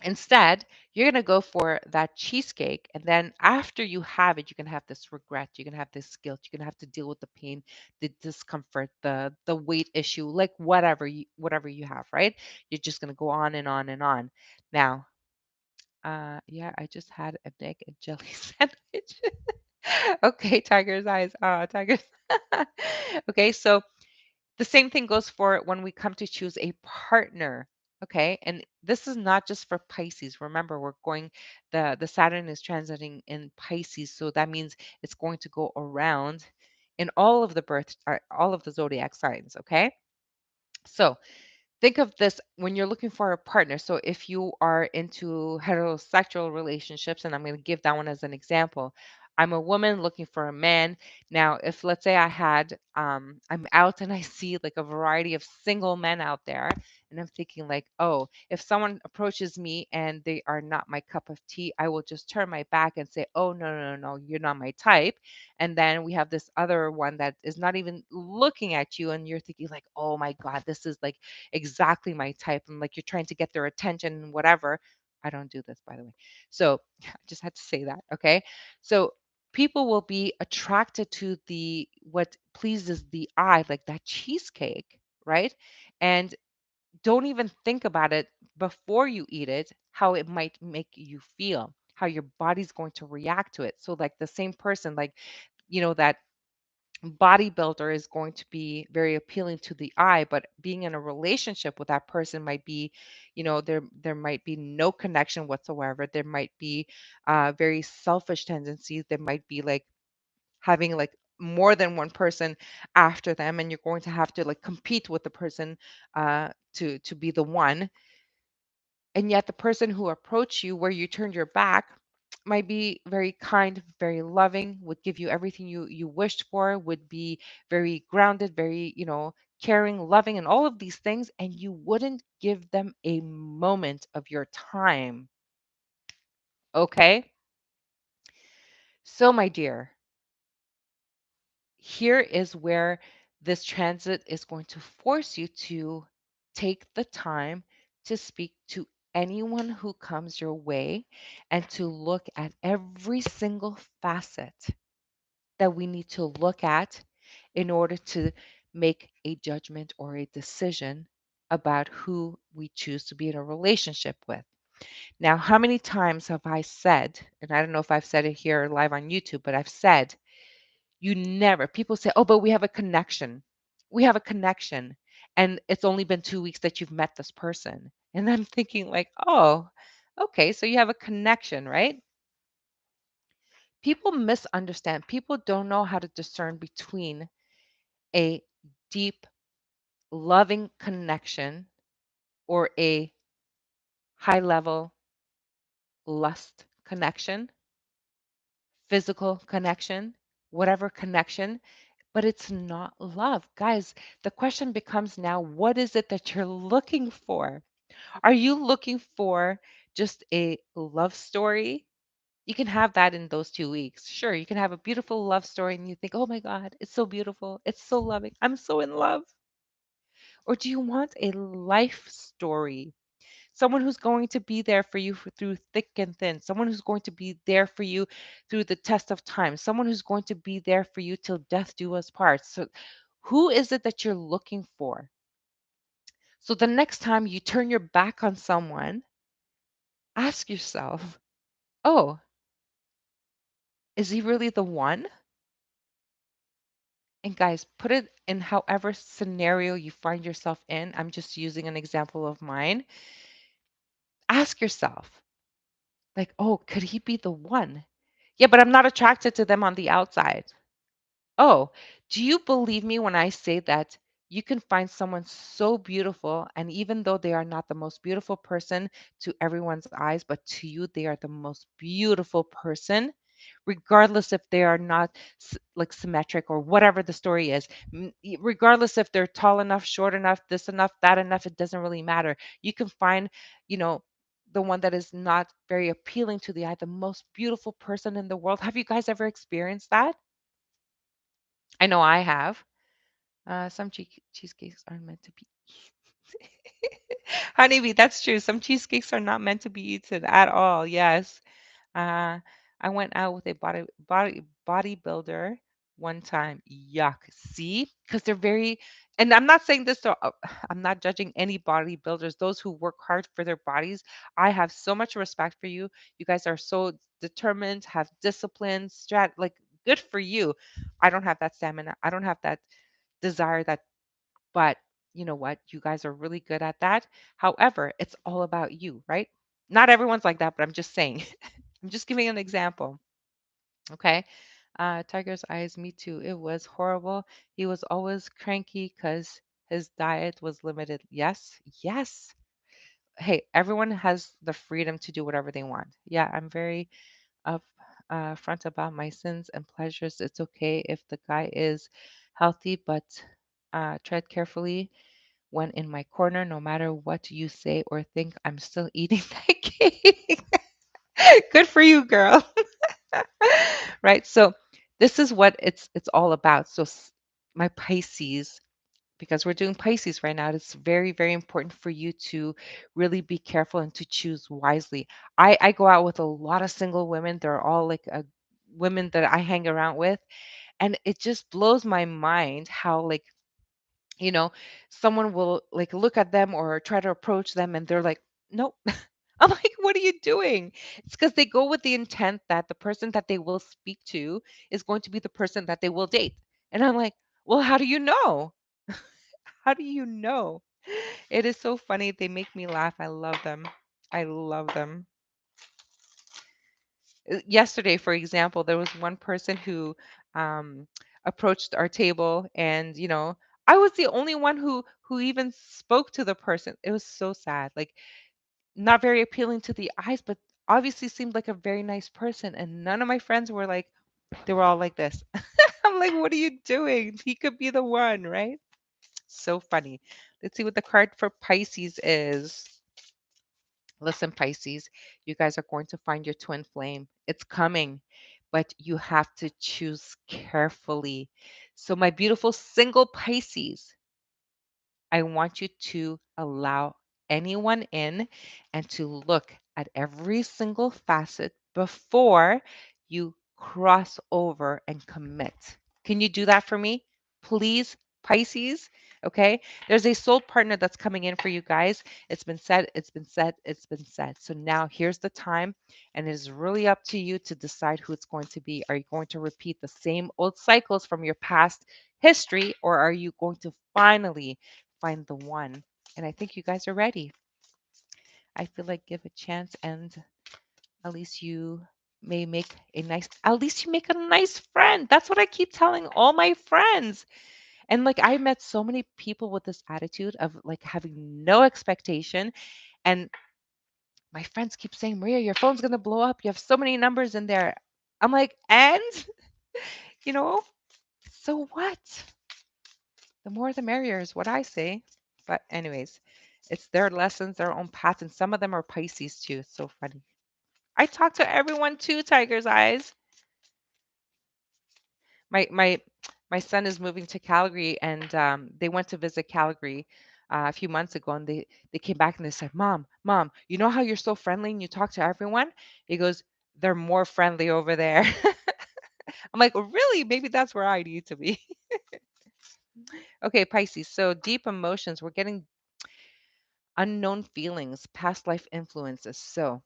instead, you're going to go for that cheesecake. And then after you have it, you can have this regret. You can have this guilt. You're going to have to deal with the pain, the discomfort, the weight issue, like whatever you have, right? You're just going to go on and on and on. Now, yeah, I just had a egg and jelly sandwich. Okay, tiger's eyes. Tiger's. Okay, so the same thing goes for when we come to choose a partner. Okay, and this is not just for Pisces. Remember, the Saturn is transiting in Pisces, so that means it's going to go around in all of the zodiac signs. Okay, so think of this when you're looking for a partner. So if you are into heterosexual relationships, and I'm going to give that one as an example. I'm a woman looking for a man. Now, if let's say I'm out and I see like a variety of single men out there, and I'm thinking like, oh, if someone approaches me and they are not my cup of tea, I will just turn my back and say, oh, no, no, no, no, you're not my type. And then we have this other one that is not even looking at you, and you're thinking like, oh my God, this is like exactly my type, and like you're trying to get their attention and whatever. I don't do this, by the way. So I just had to say that. Okay. So people will be attracted to the what pleases the eye, like that cheesecake, right? And don't even think about it before you eat it, how it might make you feel, how your body's going to react to it. So like the same person, like that bodybuilder is going to be very appealing to the eye, but being in a relationship with that person might be, there might be no connection whatsoever. There might be very selfish tendencies. There might be like having like more than one person after them, and you're going to have to like compete with the person to be the one. And yet the person who approached you where you turned your back might be very kind, very loving, would give you everything you wished for, would be very grounded, very, caring, loving, and all of these things, and you wouldn't give them a moment of your time. Okay? So, my dear, here is where this transit is going to force you to take the time to speak to anyone who comes your way and to look at every single facet that we need to look at in order to make a judgment or a decision about who we choose to be in a relationship with. Now, how many times have I said, and I don't know if I've said it here live on YouTube, but I've said, you never, people say, oh, but we have a connection. We have a connection. And it's only been 2 weeks that you've met this person. And I'm thinking, like, oh, okay, so you have a connection, right? People misunderstand. People don't know how to discern between a deep, loving connection or a high level lust connection, physical connection, whatever connection, but it's not love. Guys, the question becomes now, what is it that you're looking for? Are you looking for just a love story? You can have that in those 2 weeks. Sure, you can have a beautiful love story and you think, oh my God, it's so beautiful. It's so loving. I'm so in love. Or do you want a life story? Someone who's going to be there for you through thick and thin, someone who's going to be there for you through the test of time, someone who's going to be there for you till death do us part. So, who is it that you're looking for? So, the next time you turn your back on someone, ask yourself, oh, is he really the one? And guys, put it in however scenario you find yourself in. I'm just using an example of mine. Ask yourself, like, oh, could he be the one? Yeah, but I'm not attracted to them on the outside. Oh, do you believe me when I say that you can find someone so beautiful, and even though they are not the most beautiful person to everyone's eyes, but to you, they are the most beautiful person, regardless if they are not like symmetric or whatever the story is, regardless if they're tall enough, short enough, this enough, that enough, it doesn't really matter. You can find, you know, the one that is not very appealing to the eye, the most beautiful person in the world. Have you guys ever experienced that? I know I have. Some cheesecakes aren't meant to be. Honeybee, that's true. Some cheesecakes are not meant to be eaten at all. Yes. Uh, I went out with a bodybuilder one time. Yuck. See? Because they're very, and I'm not saying this to, I'm not judging any bodybuilders, those who work hard for their bodies. I have so much respect for you. You guys are so determined, have discipline, like good for you. I don't have that stamina. I don't have that desire, that, but you know what? You guys are really good at that. However, it's all about you, right? Not everyone's like that, but I'm just saying. I'm just giving an example. Okay. Tiger's eyes, me too. It was horrible. He was always cranky because his diet was limited. Yes. Yes. Hey, everyone has the freedom to do whatever they want. Yeah, I'm very up front about my sins and pleasures. It's okay if the guy is healthy, but tread carefully when in my corner. No matter what you say or think, I'm still eating that cake. Good for you, girl. Right? So this is what it's all about. So my Pisces, because we're doing Pisces right now, it's very, very important for you to really be careful and to choose wisely. I go out with a lot of single women. They're all like women that I hang around with, and it just blows my mind how, like, you know, someone will like look at them or try to approach them and they're like, nope. I'm like, what are you doing? It's because they go with the intent that the person that they will speak to is going to be the person that they will date. And I'm like, well, how do you know? How do you know? It is so funny. They make me laugh. I love them. I love them. Yesterday, for example, there was one person who um, approached our table, and I was the only one who even spoke to the person. It was so sad. Like, not very appealing to the eyes, but obviously seemed like a very nice person. And none of my friends were like, they were all like this. I'm like, what are you doing? He could be the one, right? So funny. Let's see what the card for Pisces is. Listen, Pisces, you guys are going to find your twin flame. It's coming, but you have to choose carefully. So, my beautiful single Pisces, I want you to allow anyone in and to look at every single facet before you cross over and commit. Can you do that for me? Please, Pisces? Okay. There's a soul partner that's coming in for you guys. It's been said, it's been said, it's been said. So now here's the time, and it is really up to you to decide who it's going to be. Are you going to repeat the same old cycles from your past history, or are you going to finally find the one? And I think you guys are ready. I feel like give a chance, and at least you may make a nice, at least you make a nice friend. That's what I keep telling all my friends. And like I met so many people with this attitude of like having no expectation. And my friends keep saying, Maria, your phone's going to blow up. You have so many numbers in there. I'm like, and, you know, so what? The more the merrier is what I say. But, anyways, it's their lessons, their own path. And some of them are Pisces too. It's so funny. I talk to everyone too, Tiger's Eyes. My son is moving to Calgary, and they went to visit Calgary a few months ago, and they came back and they said, "Mom, you know how you're so friendly and you talk to everyone?" He goes, "They're more friendly over there." I'm like, "Really? Maybe that's where I need to be." Okay, Pisces. So deep emotions. We're getting unknown feelings, past life influences. So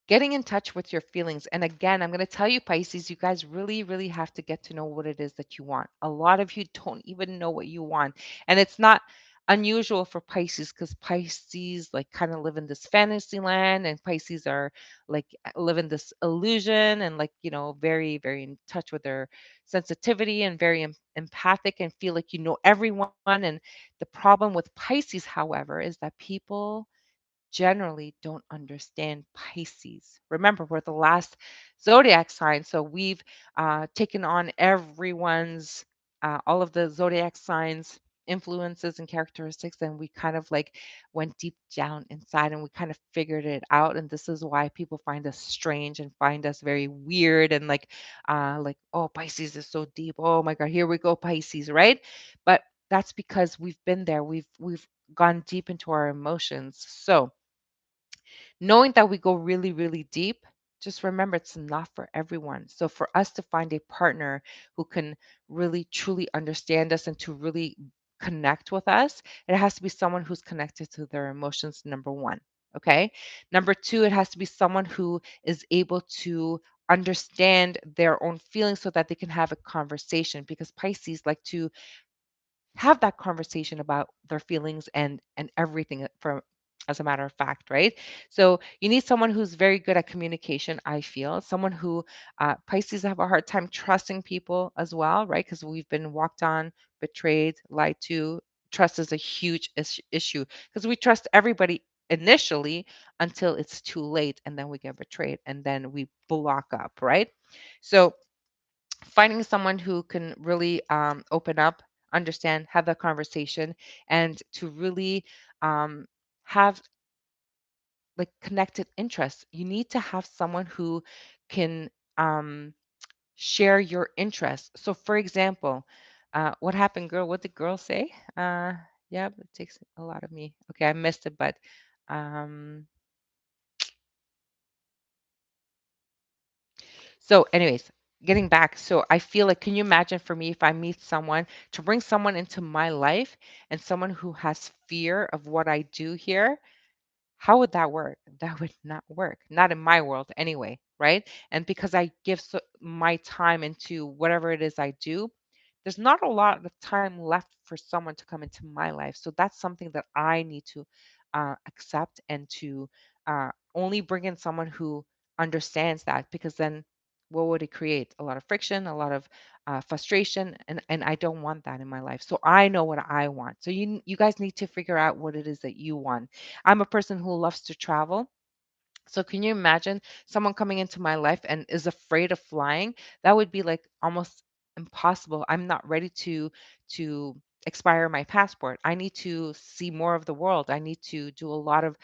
getting in touch with your feelings. And again, I'm going to tell you, Pisces, you guys really, really have to get to know what it is that you want. A lot of you don't even know what you want. And it's not unusual for Pisces because Pisces like kind of live in this fantasy land, and Pisces are like live in this illusion and like, very, very in touch with their sensitivity and very empathic and feel like you know everyone. And the problem with Pisces, however, is that people generally don't understand Pisces. Remember, we're the last zodiac sign, so we've taken on all of the zodiac signs influences and characteristics, and we kind of like went deep down inside and we kind of figured it out. And this is why people find us strange and find us very weird and like, oh, Pisces is so deep, oh my god, here we go, Pisces, right? But that's because we've been there, we've gone deep into our emotions. So knowing that we go really, really deep, just remember it's not for everyone. So, for us to find a partner who can really, truly understand us and to really connect with us, it has to be someone who's connected to their emotions, number one. Okay. Number two, it has to be someone who is able to understand their own feelings so that they can have a conversation, because Pisces like to have that conversation about their feelings and everything from, as a matter of fact, right? So you need someone who's very good at communication. I feel someone who Pisces have a hard time trusting people as well, right? Because we've been walked on, betrayed, lied to. Trust is a huge issue because we trust everybody initially until it's too late, and then we get betrayed and then we block up, right? So finding someone who can really open up, understand, have that conversation, and to really um, have like connected interests. You need to have someone who can share your interests. So, for example, what happened, girl? What did girl say? Yeah, it takes a lot of me. Okay, I missed it, but um, so, anyways, getting back, so I feel like, can you imagine for me if I meet someone to bring someone into my life and someone who has fear of what I do here? How would that work? That would not work. Not in my world anyway, right? And because I give my time into whatever it is I do, there's not a lot of time left for someone to come into my life. So that's something that I need to accept and to only bring in someone who understands that, because then what would it create? A lot of friction, a lot of frustration, and I don't want that in my life. So I know what I want. So you guys need to figure out what it is that you want. I'm a person who loves to travel. So can you imagine someone coming into my life and is afraid of flying? That would be like almost impossible. I'm not ready to expire my passport. I need to see more of the world. I need to do a lot of,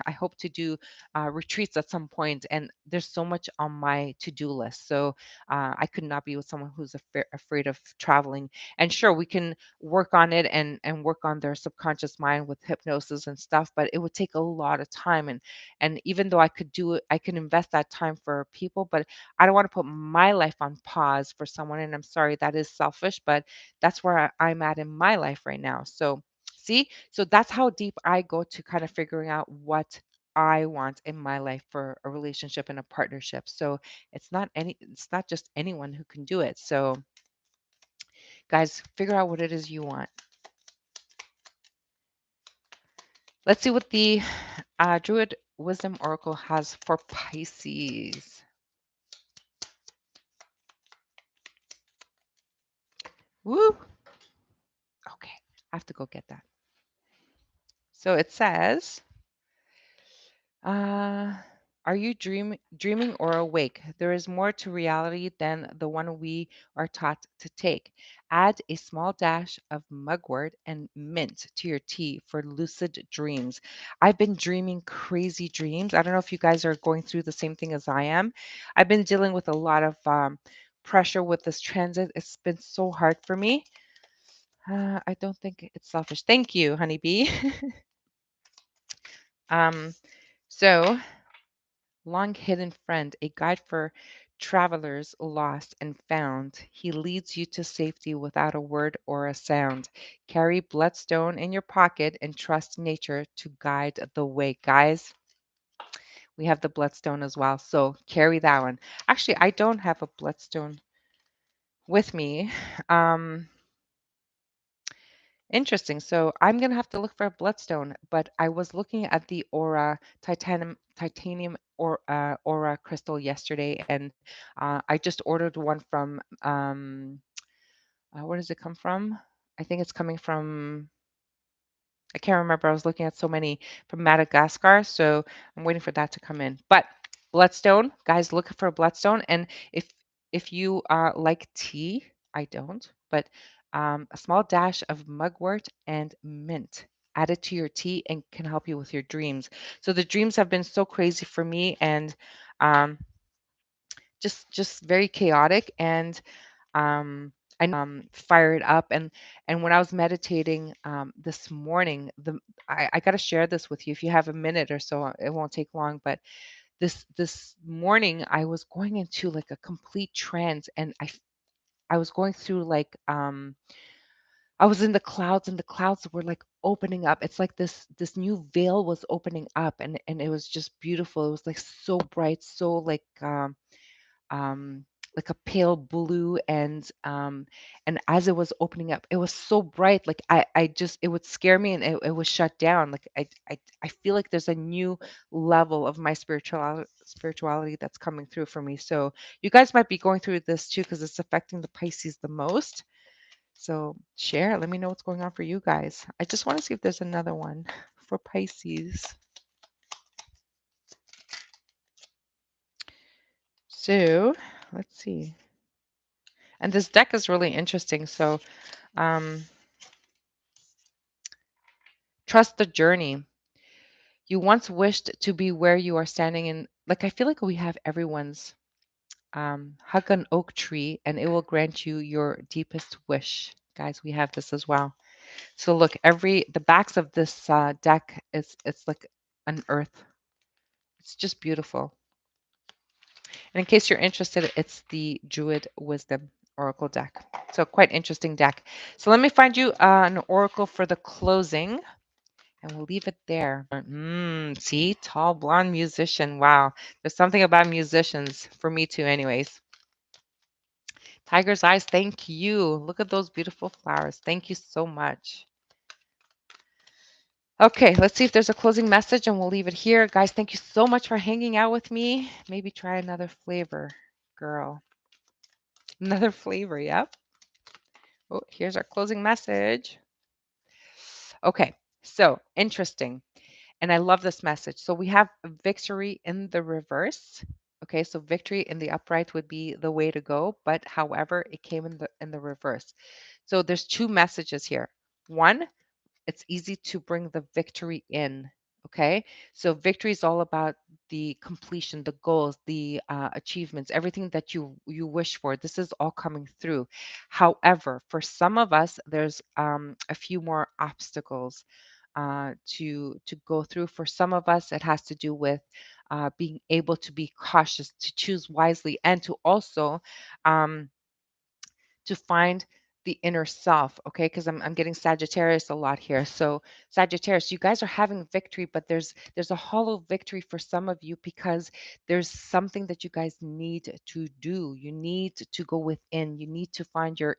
I hope to do retreats at some point, and there's so much on my to-do list. So I could not be with someone who's afraid of traveling. And sure, we can work on it and work on their subconscious mind with hypnosis and stuff, but it would take a lot of time. And even though I could do it, I can invest that time for people, but I don't want to put my life on pause for someone. And I'm sorry, that is selfish, but that's where I'm at in my life right now. So, see, so that's how deep I go to kind of figuring out what I want in my life for a relationship and a partnership. So it's not just anyone who can do it. So, guys, figure out what it is you want. Let's see what the Druid Wisdom Oracle has for Pisces. Woo! Okay, I have to go get that. So it says, uh, are you dreaming or awake? There is more to reality than the one we are taught to take. Add a small dash of mugwort and mint to your tea for lucid dreams. I've been dreaming crazy dreams. I don't know if you guys are going through the same thing as I am. I've been dealing with a lot of pressure with this transit. It's been so hard for me. I don't think it's selfish. Thank you, honeybee. um, so long hidden friend, a guide for travelers lost and found. He leads you to safety without a word or a sound. Carry bloodstone in your pocket and trust nature to guide the way. Guys, we have the bloodstone as well. So carry that one. Actually, I don't have a bloodstone with me. Um, Interesting. So I'm gonna have to look for a bloodstone, but I was looking at the aura titanium or aura crystal yesterday, and I just ordered one from where does it come from? I think it's coming from, I can't remember. I was looking at so many from Madagascar, so I'm waiting for that to come in. But bloodstone, guys, look for a bloodstone. And if you like tea, I don't, but a small dash of mugwort and mint added to your tea and can help you with your dreams. So the dreams have been so crazy for me, and um, just very chaotic. And I fired up. And when I was meditating this morning, I got to share this with you if you have a minute or so. It won't take long, but this morning I was going into like a complete trance, and I was going through like I was in the clouds, and the clouds were like opening up. It's like this new veil was opening up, and it was just beautiful. It was like so bright, so um, like a pale blue, and as it was opening up, it was so bright. Like I just, it would scare me, and it was shut down. Like I feel like there's a new level of my spirituality that's coming through for me. So you guys might be going through this too, because it's affecting the Pisces the most. So share, let me know what's going on for you guys. I just want to see if there's another one for Pisces. So let's see. And this deck is really interesting. So um, trust the journey. You once wished to be where you are standing in. Like, I feel like we have everyone's hug an oak tree and it will grant you your deepest wish. Guys, we have this as well. So look, the backs of this deck is, it's like an earth. It's just beautiful. And in case you're interested, it's the Druid Wisdom Oracle deck. So quite interesting deck. So let me find you an oracle for the closing, and we'll leave it there. See, tall blonde musician. Wow, there's something about musicians for me too. Anyways, Tiger's eyes. Thank you. Look at those beautiful flowers. Thank you so much. Okay, let's see if there's a closing message, and we'll leave it here. Guys, thank you so much for hanging out with me. Maybe try another flavor, girl. Another flavor, yep. Oh, here's our closing message. Okay, so interesting. And I love this message. So we have victory in the reverse. Okay, so victory in the upright would be the way to go, but however, it came in the reverse. So there's two messages here. One, it's easy to bring the victory in. Okay. So victory is all about the completion, the goals, the achievements, everything that you wish for. This is all coming through. However, for some of us, there's a few more obstacles to go through. For some of us, it has to do with being able to be cautious, to choose wisely, and to also um, to find the inner self, okay? Because I'm getting Sagittarius a lot here. So Sagittarius, you guys are having victory, but there's a hollow victory for some of you because there's something that you guys need to do. You need to go within. You need to find your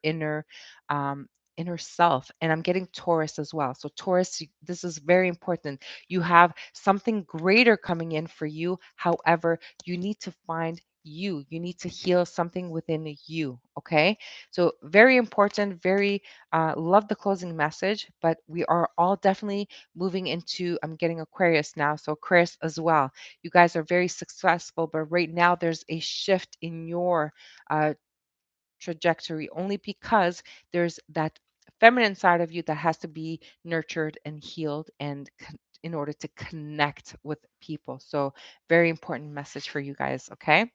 um inner self. And I'm getting Taurus as well. So Taurus, this is very important. You have something greater coming in for you. However, you need to find you. You need to heal something within you, okay? So very important, very love the closing message, but we are all definitely moving into, I'm getting Aquarius now. So Aquarius as well. You guys are very successful, but right now there's a shift in your uh, trajectory only because there's that feminine side of you that has to be nurtured and healed and in order to connect with people. So very important message for you guys, okay?